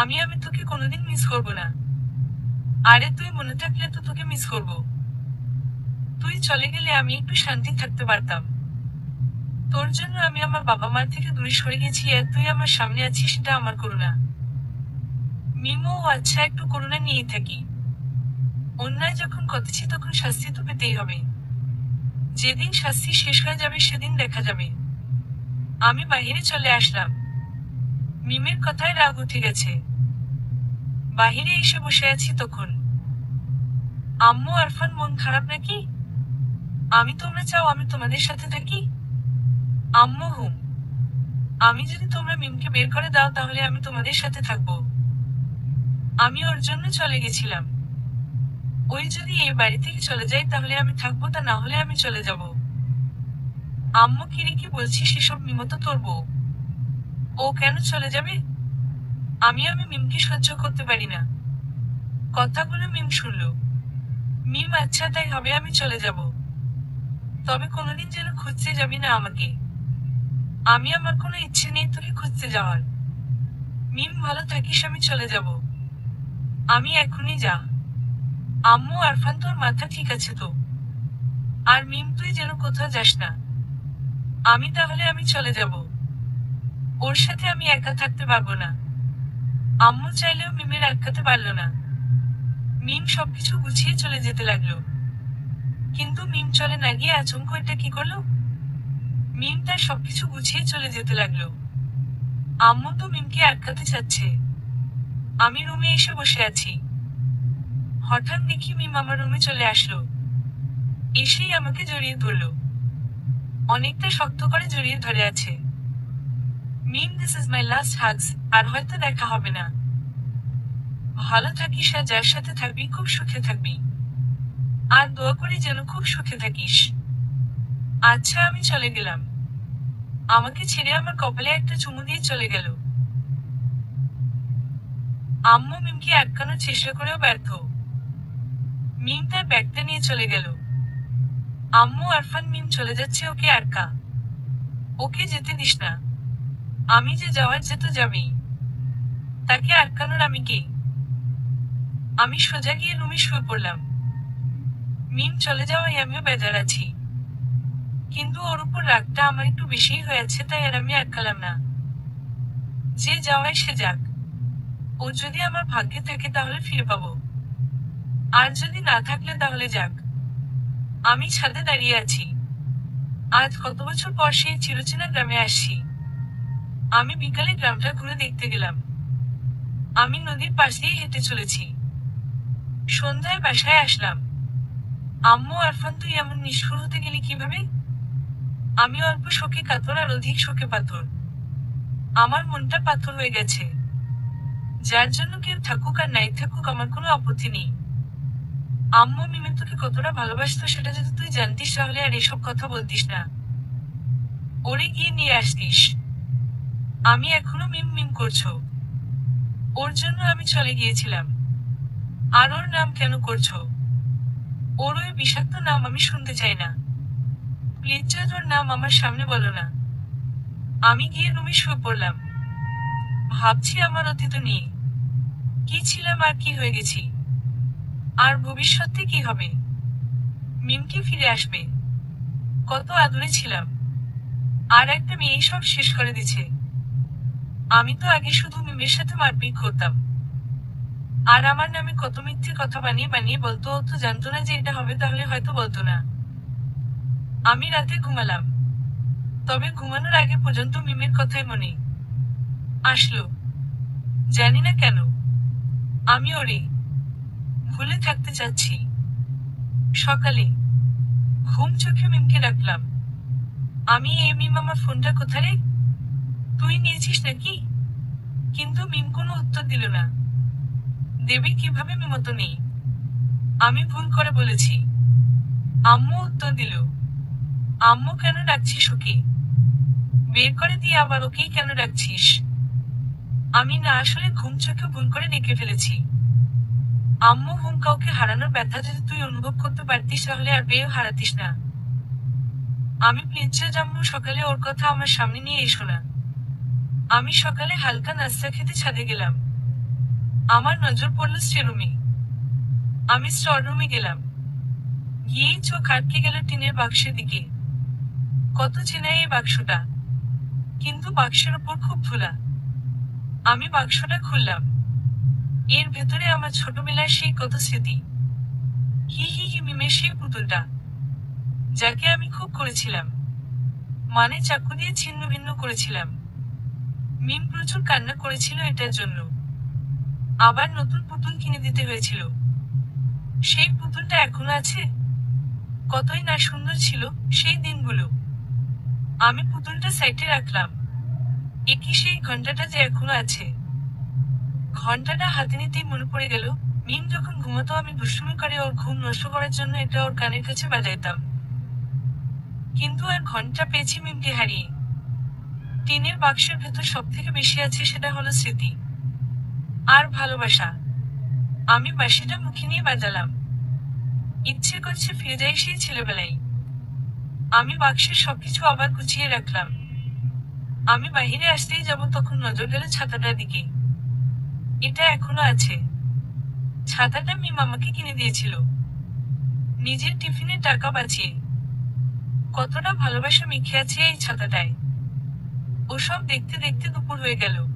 আমি তোকে কোনোদিন মিস করব না। আরে তুই মনে থাকলে তো তোকে মিস করব। তুই চলে গেলে আমি একটু শান্তি থাকতে পারতাম। তোর জন্য আমি আমার বাবা মার থেকে দূরে সরে গেছি, আর তুই আমার সামনে আছিস, সেটা আমার করুণা। মিমো, আচ্ছা একটু করুণা নিয়েই থাকি। অন্যায় যখন করেছি তখন শাস্তি তো পেতেই হবে। যেদিন শাস্তি শেষ হয়ে যাবে সেদিন দেখা যাবে। আমি বাহিরে চলে আসলাম। মিমের কথায় রাগ উঠে গেছে। বাহিরে এসে বসে আছি তখন। আম্মু, আরফান মন খারাপ নাকি? তোমরা চাও আমি তোমাদের সাথে থাকি? আম্মু, হুম। আমি যদি তোমরা মিমকে বের করে দাও তাহলে আমি তোমাদের সাথে থাকবো। আমি ওর জন্য চলে গেছিলাম। ওই যদি এই বাড়ি থেকে চলে যায় তাহলে আমি থাকবো, তা না হলে আমি চলে যাব। আম্মু, কিরে কি বলছিস এসব? মিমো তো তোর বউ। ও কেন চলে যাবে? আমি মিমকে সহ্য করতে পারি না। কথাগুলো মিম শুনল। মিম, আচ্ছা তাই হবে, আমি চলে যাব। তবে কোনোদিন যেন খুঁজতে যাবি না আমাকে। আমার কোনো ইচ্ছে নেই তোকে খুঁজতে যাওয়ার। মিম, ভালো থাকিস, আমি চলে যাব। আমি এখনই যা। আম্মু, আরফান তোর মাথা ঠিক আছে তো? আর মিম, তুই যেন কোথাও যাস না। তাহলে আমি চলে যাব। ওর সাথে আমি একা থাকতে পারবো না। আম্মু চাইলেও মিমের আটকাতে পারল না। মিম সবকিছু গুছিয়ে চলে যেতে লাগলো। কিন্তু মিম চলে না গিয়ে আচমকা এটা কি করলো? মিম তার সবকিছু গুছিয়ে চলে যেতে লাগলো। আম্মু তো মিমকে আটকাতে চাচ্ছে। আমি রুমে এসে বসে আছি। হঠাৎ দেখি মিম আমার রুমে চলে আসলো। এসেই আমাকে জড়িয়ে ধরলো। অনেকটা শক্ত করে জড়িয়ে ধরে আছে। Mim, this is my last hugs, আর হয়তো দেখা হবে না। ভালো থাকিস আর যার সাথে থাকবি খুব সুখে থাকবি। আর দোয়া করি যেন খুব সুখে থাকিস। আচ্ছা আমি চলে গেলাম। আমাকে ছেড়ে আমার কপালে একটা চুমু দিয়ে চলে গেল। আম্মু মিমকে আটকানোর চেষ্টা করেও ব্যর্থ। মিম তার ব্যাগটা নিয়ে চলে গেল। আম্মু আরফান মিম চলে যাচ্ছে, ওকে আটকা। ওকে যেতে দিস না। আমি যে যাওয়ার যেত যাবেই। তাকে আটকানোর আমি কে? আমি সোজা গিয়ে রুমে শুয়ে পড়লাম। মিম চলে যাওয়ায় আমিও বেজার আছি। কিন্তু ওর উপর রাগটা আমার একটু বেশিই হয়েছে, তাই আর আমি আটকালাম না। যে যাওয়ায় সে যাক। ও যদি আমার ভাগ্যে থাকে তাহলে ফিরে পাবো। আর যদি না থাকলে তাহলে যাক। আমি ছাদে দাঁড়িয়ে আছি। আজ কত বছর পর সেই চিরচেনা গ্রামে আসছি। আমি বিকালে গ্রামটা ঘুরে দেখতে গেলাম। আমি নদীর পাশ দিয়ে হেঁটে চলেছি। সন্ধ্যায় বাসায় আসলাম। আম্মু আরফান, তুই এমন নিষ্ঠুর হতে গেলি কিভাবে? আমি অল্প শোকে কাতর আর অধিক শোকে পাথর। আমার মনটা পাথর হয়ে গেছে। যার জন্য কেউ থাকুক আর নাই থাকুক আমার কোনো আপত্তি নেই। আম্মু মিমি তোকে কতটা ভালোবাসতো সেটা যদি তুই জানতিস তাহলে আর এসব কথা বলতিস না। ওরে গিয়ে নিয়ে আসতিস। আমি এখনো মিম মিম করছো। ওর জন্য আমি চলে গিয়েছিলাম। আর ওর নাম কেন করছো? ওর ওই বিষাক্ত নাম আমি শুনতে চাই না। প্লিজ ওর নাম আমার সামনে বলো না। আমি গিয়ে রুমে শুয়ে পড়লাম। ভাবছি আমার অতীত নিয়ে। কি ছিলাম আর কি হয়ে গেছি। আর ভবিষ্যতে কি হবে। মিমকে ফিরে আসবে। কত আদুরে ছিলাম। আর একটা মেয়ে সব শেষ করে দিছে। আমি তো আগে শুধু মিমের সাথে মারপিট করতাম। আর আমার নামে কত মিথ্যে কথা বানিয়ে বানিয়ে বলতো, ও তো জানতো না যে এটা হবে, তাহলে হয়তো বলতো না। আমি রাতে ঘুমালাম। তবে ঘুমানোর আগে পর্যন্ত মিমের কথাই মনে আসলো। জানি না কেন। আমি ওরে ভুলে থাকতে চাচ্ছি। সকালে ঘুম চোখে মিমকে ডাকলাম। মিম, আমার ফোনটা কোথায় রে? তুই নিয়েছিস নাকি? কিন্তু মিম কোনো উত্তর দিল না। দেবী কিভাবে মিমতো নেই? আমি ভুল করে বলেছি। আম্মু উত্তর দিল। আম্মু, কেন ডাকছিস ওকে? বের করে দিয়ে আবার ওকেই কেন ডাকছিস? আমি না, আসলে ঘুম চোখে ভুল করে ডেকে ফেলেছি। আম্মু, কাউকে হারানোর ব্যথা যদি তুই অনুভব করতে পারতিস তাহলে আর বেয়েও হারাতিস না। আমি প্লিজ আম্মু, সকালে ওর কথা আমার সামনে নিয়ে এসো না। আমি সকালে হালকা নাস্তা খেতে ছাদে গেলাম। আমার নজর পড়ল স্টোররুমে। আমি স্টোররুমে গেলাম। গিয়েই চোখ আটকে গেল টিনের বাক্সের দিকে। কত চেনা এই বাক্সটা। কিন্তু বাক্সের ওপর খুব ধুলা। আমি বাক্সটা খুললাম। এর ভেতরে আমার ছোটবেলার সেই কত স্মৃতি। হি হি হি, মিমের সেই পুতুলটা, যাকে আমি খুব করেছিলাম। মানে চাকু দিয়ে ছিন্ন ভিন্ন করেছিলাম। মিম প্রচুর কান্না করেছিল এটার জন্য। আবার নতুন পুতুল কিনে দিতে হয়েছিল। সেই পুতুলটা এখনো আছে। কতই না সুন্দর ছিল সেই দিনগুলো। আমি পুতুলটা সাইডে রাখলাম। একই সেই ঘন্টাটা যে এখনো আছে। ঘন্টাটা হাতে নিতেই মনে পড়ে গেল, মিম যখন ঘুমাতো আমি দুষ্টুমি করে ওর ঘুম নষ্ট করার জন্য এটা ওর কানের কাছে বাজাইতাম। কিন্তু আর ঘন্টা পেয়েছি মিমকে হারিয়ে। টিনের বাক্সের ভেতর সব থেকে বেশি আছে সেটা হলো স্মৃতি আর ভালোবাসা। আমি বাঁশিটা মুখে নিয়ে বাজালাম। ইচ্ছে করছে ফিরে যাই সেই ছেলেবেলায়। আমি বাক্সের সবকিছু আবার গুছিয়ে রাখলাম। আমি বাহিরে আসতেই যাব তখন নজর গেল ছাতাটার দিকে। এটা এখনো আছে। ছাতাটা মিম আমাকে কিনে দিয়েছিল নিজের টিফিনে টাকা বাঁচিয়ে। কতটা ভালোবাসা মেখে আছে এই ছাতাটায়। ওসব দেখতে দেখতে দুপুর হয়ে গেল।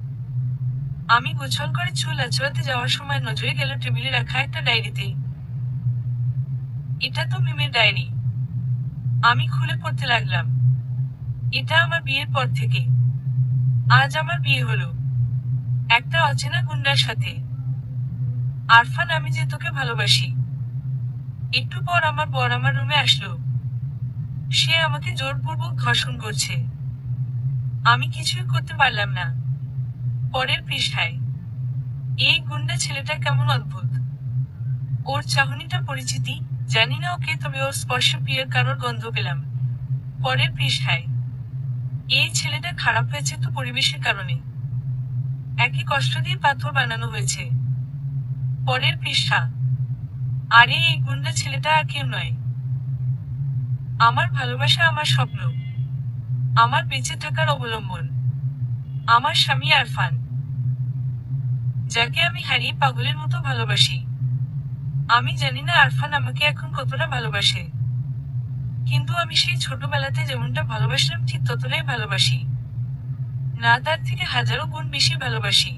আমি গোছল করে চুল আঁচড়াতে যাওয়ার সময় নজরে গেল টেবিলে রাখা একটা ডায়েরিতে। এটা তো মিমের ডায়েরি। আমি খুলে পড়তে লাগলাম। এটা আমার বিয়ের পর থেকে। আজ আমার বিয়ে হলো একটা অচেনা গুন্ডার সাথে। আরফান, আমি যে তোকে ভালোবাসি। একটু পর আমার বর আমার রুমে আসলো। সে আমাকে জোরপূর্বক ধর্ষণ করছে। আমি কিছুই করতে পারলাম না। পরের পৃষ্ঠায়। এই গুন্ডা ছেলেটা কেমন অদ্ভুত। ওর চাহনিটা পরিচিতি, জানি না ওকে, তবে ওর স্পর্শে প্রিয়ের কারোর গন্ধ পেলাম। পরের পৃষ্ঠায়, এই ছেলেটা খারাপ হয়েছে তো পরিবেশের কারণে। একই কষ্ট দিয়ে পাথর বানানো হয়েছে। পরের পৃষ্ঠা, আরে এই গুন্ডা ছেলেটা আর কেউ নয়। আমার ভালোবাসা, আমার স্বপ্ন, আমার বেঁচে থাকার অবলম্বন, আমার স্বামী আরফান, যাকে আমি হারিয়ে পাগলের মতো ভালোবাসি। আমি জানি না আরফান আমাকে এখন কতটা ভালোবাসে, কিন্তু আমি সেই ছোটবেলাতে যেমনটা ভালোবাসলাম ঠিক ততটাই ভালোবাসি, না তার থেকে হাজারো গুণ বেশি ভালোবাসি।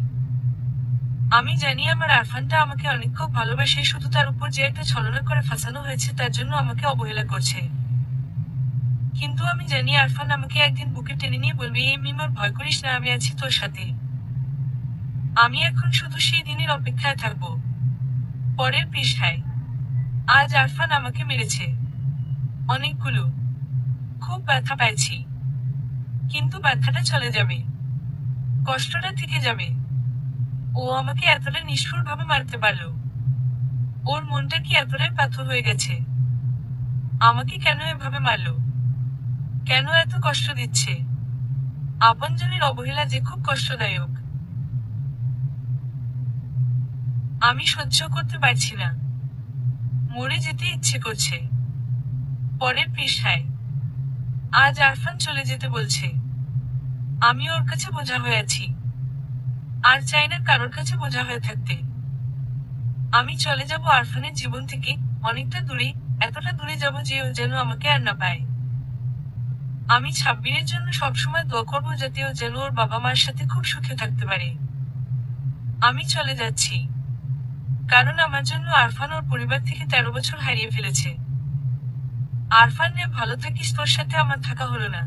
আমি জানি আমার আরফানটা আমাকে অনেক খুব ভালোবাসে, শুধু তার উপর যে একটা ছলনা করে ফাঁসানো হয়েছে তার জন্য আমাকে অবহেলা করছে। কিন্তু আমি জানি আরফান আমাকে একদিন বুকে টেনে নিয়ে বলবে, এই মিমার ভয় করিস না, আমি আছি তোর সাথে। আমি এখন শুধু সেই দিনের অপেক্ষায় থাকব। পরের পৃষ্ঠায়, আজ আরফান আমাকে মেরেছে অনেকগুলো। খুব ব্যথা পাইছি, কিন্তু ব্যথাটা চলে যাবে, কষ্টটা থেকে যাবে। ও আমাকে এতটা নিষ্ঠুর ভাবে মারতে পারলো। ওর মনটা কি এতটাই পাথর হয়ে গেছে? আমাকে কেন এভাবে মারলো? কেন এত কষ্ট দিচ্ছে? আপনজনের অবহেলা যে খুব কষ্টদায়ক। আমি সহ্য করতে পারছি না, মরে যেতে ইচ্ছে করছে। পরের পৃষ্ঠায়, আজ আরফান চলে যেতে বলছে। আমি ওর কাছে বোঝা হয়ে আছি, আর চাই না কারোর কাছে বোঝা হয়ে থাকতে। আমি চলে যাব আরফানের জীবন থেকে, অনেকটা দূরে, এতটা দূরে যাব যে ও যেন আমাকে আর না পায়। আমি সাব্বিরের জন্য সবসময় দোয়া করব যাতে ও যেন ওর বাবা মার সাথে খুব সুখে থাকতে পারে। আমি চলে যাচ্ছি, কারণ আমার জন্য আরফান ওর পরিবার থেকে 13 বছর হারিয়ে ফেলেছে। আরফান রে, ভালো থাকিস, তোর সাথে আমার থাকা হলো না।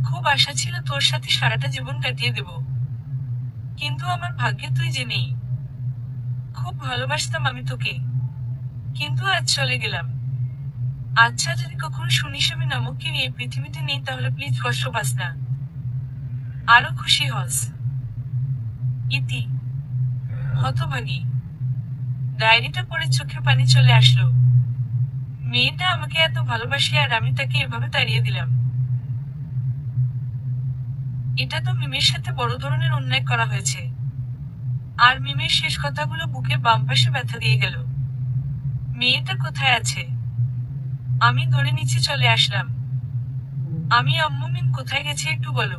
খুব আশা ছিল তোর সাথে সারাটা জীবন কাটিয়ে দেব, কিন্তু আমার ভাগ্যে তুই যে নেই। খুব ভালোবাসতাম আমি তোকে, কিন্তু আজ চলে গেলাম। আচ্ছা, যদি কখনো শুনিস আমি নামক কেউ এই পৃথিবীতে নেই, তাহলে প্লিজ কষ্ট পাস না, আরো খুশি হস। ইতি। হতভাগী। ডায়েরিটা পড়ে চোখে পানি চলে আসলো। মেয়েটা আমাকে এত ভালোবাসে আর আমি তাকে এভাবে তাড়িয়ে দিলাম। এটা তো মিমের সাথে বড় ধরনের অন্যায় করা হয়েছে। আর মিমের শেষ কথাগুলো বুকে বাম পাশে ব্যথা দিয়ে গেল। মেয়েটা কোথায় আছে? আমি দৌড়ে নিচে চলে আসলাম। আমি, আম্মু, মিম কোথায় গেছে একটু বলো।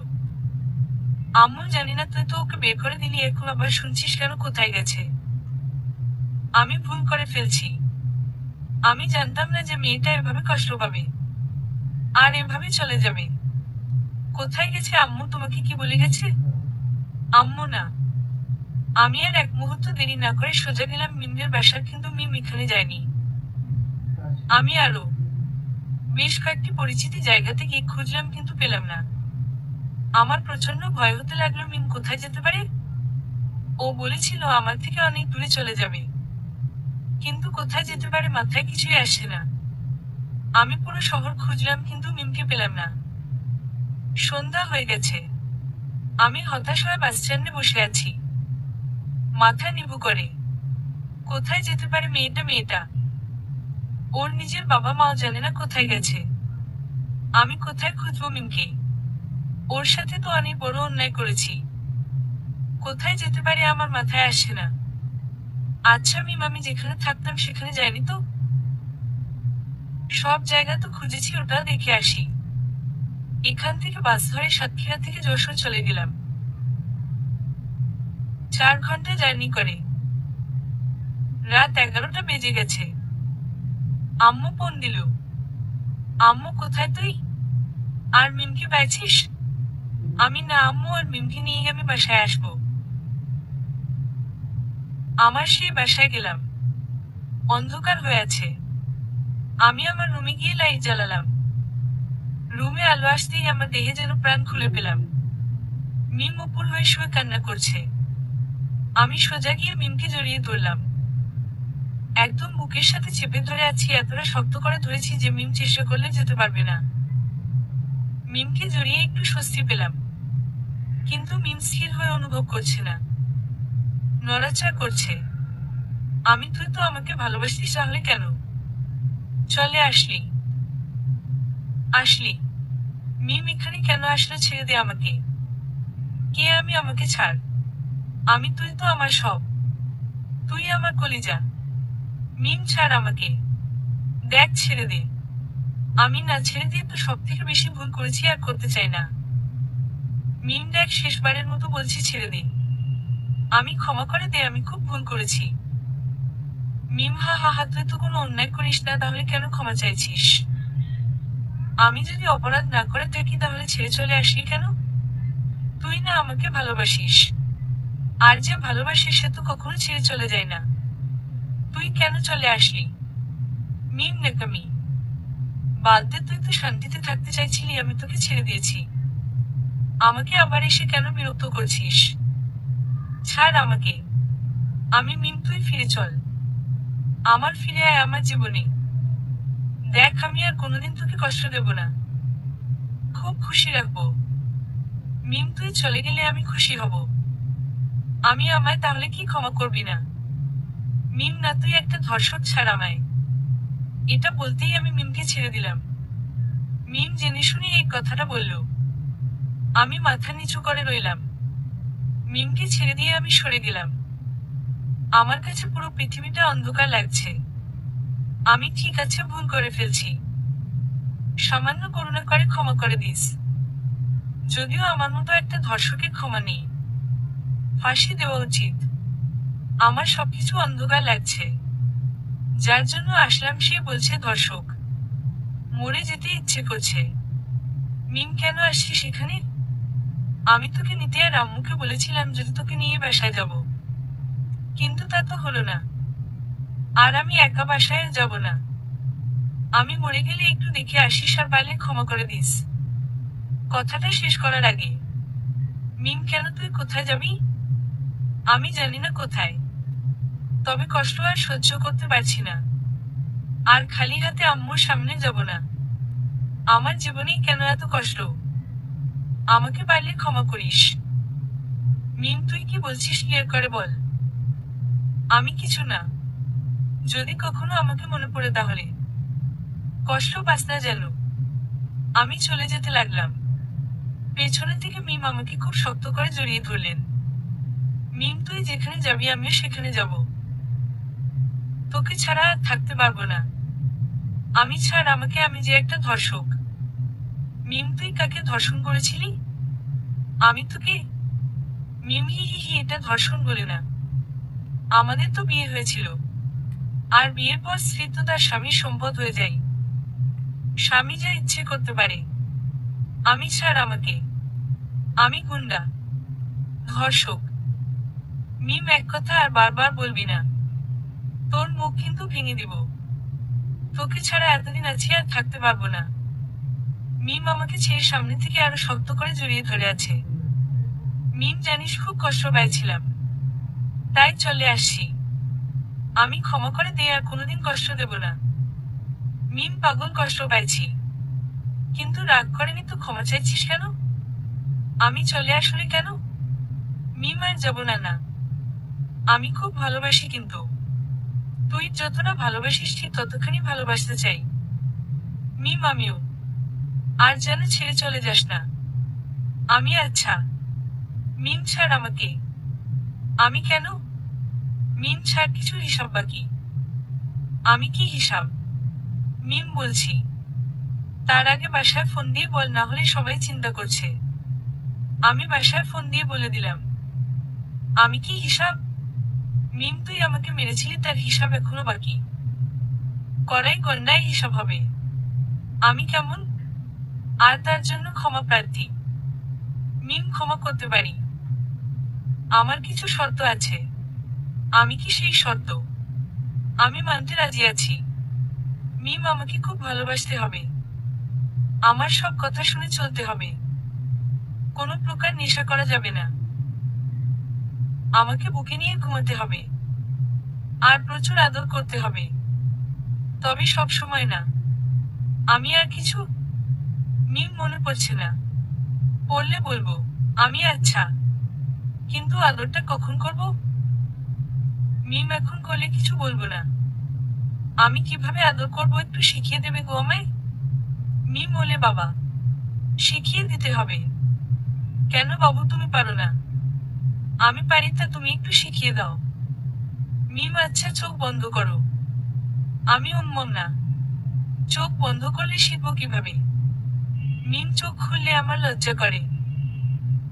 আম্মু, জানি না, তুই তো ওকে বের করে দিলি, এখন আবার শুনছিস কেন কোথায় গেছে? আমি ভুল করে ফেলছি। আমি জানতাম না যে মেয়েটা এভাবে কষ্ট পাবে, আর এভাবে চলে যাবে। কোথায় গেছে আম্মু, তোমাকে কি বলে গেছে? আম্মু না। আমি আর এক মুহূর্ত দেরি না করে সোজা গেলাম মিমের বাসার, কিন্তু মিম এখানে যায়নি। আমি আরো বেশ কয়েকটি পরিচিতি জায়গাতে গিয়ে খুঁজলাম, কিন্তু পেলাম না। আমার প্রচন্ড ভয় হতে লাগলো, মিম কোথায় যেতে পারে। ও বলেছিল আমার থেকে অনেক দূরে চলে যাবে, কিন্তু কোথায় যেতে পারে মাথায় কিছুই আসছে না। আমি পুরো শহর খুঁজলাম, কিন্তু মিমকে পেলাম না। সন্ধ্যা হয়ে গেছে। আমি হতাশ হয়ে বাস স্ট্যান্ডে বসে আছি, মাথা নিভু করে। কোথায় যেতে পারে মেয়েটা? ওর নিজের বাবা মাও জানে না কোথায় গেছে। আমি কোথায় খুঁজবো মিমকে? ওর সাথে তো অনেক বড় অন্যায় করেছি। কোথায় যেতে পারে আমার মাথায় আসছে না। আচ্ছা মিম, আমি যেখানে থাকতাম সেখানে যায়নি তো? সব জায়গা তো খুঁজেছি, ওটা দেখে আসি। এখান থেকে বাস ধরে সাতক্ষীরা থেকে যশোর চলে গেলাম, 4 ঘন্টা জার্নি করে। রাত 11টা বেজে গেছে। আম্মু ফোন দিল। আম্মু, কোথায় তুই? আর মিমকে পাইছিস? আমি, না আম্মু, আর মিমকে নিয়ে আমি বাসায় আসবো। আমার সেই বাসায় গেলাম, অন্ধকার হয়ে আছে। আমি আমার রুমে গিয়ে লাইট জ্বালালাম। রুমে আলো আসতেই আমার দেহে যেন প্রাণ খুলে পেলাম। মিম উপর হয়ে শুয়ে কান্না করছে। আমি সোজা গিয়ে মিমকে জড়িয়ে ধরলাম, একদম বুকের সাথে চেপে ধরে আছি, এতটা শক্ত করে ধরেছি যে মিম চেষ্টা করলে যেতে পারবে না। মিমকে জড়িয়ে একটু স্বস্তি পেলাম, কিন্তু মিম স্থির হয়ে অনুভব করছে না। নড়াচড়া করছে। তুই তো আমাকে ভালোবাসিস, তাহলে কেন চলে আসলি? আসলি মিম এখানে কেন আসলো? ছেড়ে দে আমাকে। কে আমি? আমাকে ছাড়। তুই তো আমার সব। তুই আমার কলিজা। মিম ছাড় আমাকে। দেখ, ছেড়ে দে। আমি না ছেড়ে দিয়ে তো সব থেকে বেশি ভুল করেছি, আর করতে চাই না। মিম দেখ, শেষবারের মতো বলছি, ছেড়ে দে। ক্ষমা করে দে, আমি খুব ভুল করেছি। মিম হা হা হা, তুই তো কোনো অন্যায় করিস না, তাহলে কেন ক্ষমা চাইছিস? আমি যদি অপরাধ না করে থাকি তাহলে ছেড়ে চলে আসলি কেন? তুই না আমাকে ভালোবাসিস। আর যে ভালোবাসিস সে তো কখনো ছেড়ে চলে যায় না। তুই কেন চলে আসলি? মিম নেকামি। বালতে, তুই তো শান্তিতে থাকতে চাইছিলি, আমি তোকে ছেড়ে দিয়েছি। আমাকে আবার এসে কেন বিরক্ত করছিস? ছাড় আমাকে। মিম, তুই ফিরে চল। ফিরে আয় আমার জীবনে। দেখ, আমি আর কোনোদিন তোকে কষ্ট দেব না। খুব খুশি রাখবো। মিম, তুই চলে গেলে আমি খুশি হব। আমায় তাহলে কি ক্ষমা করবি না? মিম না, তুই একটা ধর্ষক, ছাড় আমায়। এটা বলতেই আমি মিমকে ছেড়ে দিলাম। মিম জেনে শুনে এই কথাটা বলল। আমি মাথা নিচু করে রইলাম। মিমকে ছেড়ে দিয়ে আমি সরে গেলাম। আমার কাছে পুরো পৃথিবীটা অন্ধকার লাগছে। ঠিক আছে, ভুল করে ফেলছি। সামান্য করুণা করে ক্ষমা করে দিস। যদিও আমার মতো একটা ধর্ষকের ক্ষমা নেই। ফাঁসি দেওয়া উচিত। আমার সবকিছু অন্ধকার লাগছে। যার জন্য আসলাম সে বলছে ধর্ষক। মরে যেতে ইচ্ছে করছে। মিম, কেন আসছিস সেখানে? আমি তোকে নিতে আর আম্মুকে বলেছিলাম যদি তোকে নিয়ে বাসায় যাব। কিন্তু তা তো হলো না। আর আমি একা বাসায় যাব না। মরে গেলে একটু দেখে আসিস, আর পারলে ক্ষমা করে দিস। কথাটা শেষ করার আগে, মিম, কেন তুই কোথায় যাবি? আমি জানি না কোথায়। তবে কষ্ট আর সহ্য করতে পারছি না। আর খালি হাতে আম্মুর সামনে যাব না। আমার জীবনেই কেন এত কষ্ট? আমাকে পারলে ক্ষমা করিস। মিম, তুই কি বলছিস ক্লিয়ার করে বল। কিছু না। যদি কখনো আমাকে মনে পড়ে তাহলে কষ্ট পাস না যেন। চলে যেতে লাগলাম। পেছনে থেকে মিম আমাকে খুব শক্ত করে জড়িয়ে ধরলেন। মিম, তুই যেখানে যাবি আমিও সেখানে যাব। তোকে ছাড়া আর থাকতে পারবো না। ছাড় আমাকে, আমি যে একটা ধর্ষক। মিম, তুই কাকে ধর্ষণ করেছিলি? তোকে। মিম, হি হি হি, এটা ধর্ষণ বলে না। আমাদের তো বিয়ে হয়েছিল। আর বিয়ের পর স্ত্রী তো তার স্বামীর সম্পদ হয়ে যায়। স্বামী যা ইচ্ছে করতে পারে। ছাড় আমাকে। গুন্ডা, ধর্ষক। মিম, এক কথা আর বারবার বলবি না। তোর মুখ কিন্তু ভেঙে দিব। তোকে ছাড়া এতদিন আছি, আর থাকতে পারবো না। মিম আমাকে ছেড়ে সামনে থেকে আরো শক্ত করে জড়িয়ে ধরে আছে। মিম, জানিস খুব কষ্ট পাইছিলাম। তাই চলে আসছি। ক্ষমা করে দে, আর কোনোদিন কষ্ট দেব না। মিম, পাগল, কষ্ট পাইছি। কিন্তু রাগ করেনি তো, ক্ষমা চাইছিস কেন? চলে আসলে কেন? মিম, আর যাব না না। খুব ভালোবাসি, কিন্তু তুই যতটা ভালোবাসিস ঠিক ততখানি ভালোবাসতে চাই। মিম, আমিও। আর যেন ছেড়ে চলে যাস না। আচ্ছা। মিম, ছাড় আমাকে। কেন? মিম, ছাড়, কিছু হিসাব বাকি। কি হিসাব? মিম, বলছি। তার আগে বাসায় ফোন দিয়ে বল, না হলে সবাই চিন্তা করছে। বাসায় ফোন দিয়ে বলে দিলাম। কি হিসাব? মিম, তুই আমাকে মেরেছিলি, তার হিসাব এখনো বাকি। কড়াই গন্ডায় হিসাব হবে। কেমন? আর তার জন্য ক্ষমা প্রার্থী। মিম, ক্ষমা করতে পারি। আমার কিছু শর্ত আছে। কি সেই শর্ত? মানতে রাজি আছি। মিম, আমাকে খুব ভালোবাসতে হবে। সব কথা শুনে চলতে হবে। কোনো প্রকার নেশা করা যাবে না। বুকে নিয়ে ঘুমাতে হবে। আর প্রচুর আদর করতে হবে। তবে সব সময় না। আর কিছু? মিম, মনে পড়ছে না। পড়লে বলবো। আচ্ছা। কিন্তু আদরটা কখন করব? মিম এখন গলে কিছু বলবো না। আমি কিভাবে আদর করবো একটু শিখিয়ে দেবে গো আমায়? মিম বলে বাবা, শিখিয়ে দিতে হবে। কেন বাবু তুমি পারো না? আমি পারি, তা তুমি একটু শিখিয়ে দাও। মিম আচ্ছা চোখ বন্ধ করো। আমি উন্মন না। চোখ বন্ধ করলে শিখবো কিভাবে? মিম চোখ খুললে আমার লজ্জা করে।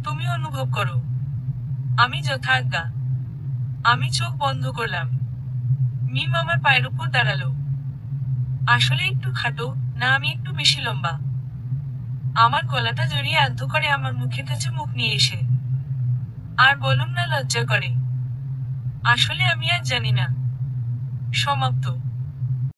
তুমি অনুভব করো। আমি যথাজ্ঞা। আমি চোখ বন্ধ করলাম। মিম আমার পায়ের উপর দাঁড়ালো। আসলে একটু খাটো, না আমি একটু বেশি লম্বা? আমার গলাটা জড়িয়ে আলতো করে আমার মুখের কাছে মুখ নিয়ে এসে। আর বলুন না লজ্জা করে। আসলে আমি আর জানি না। সমাপ্ত।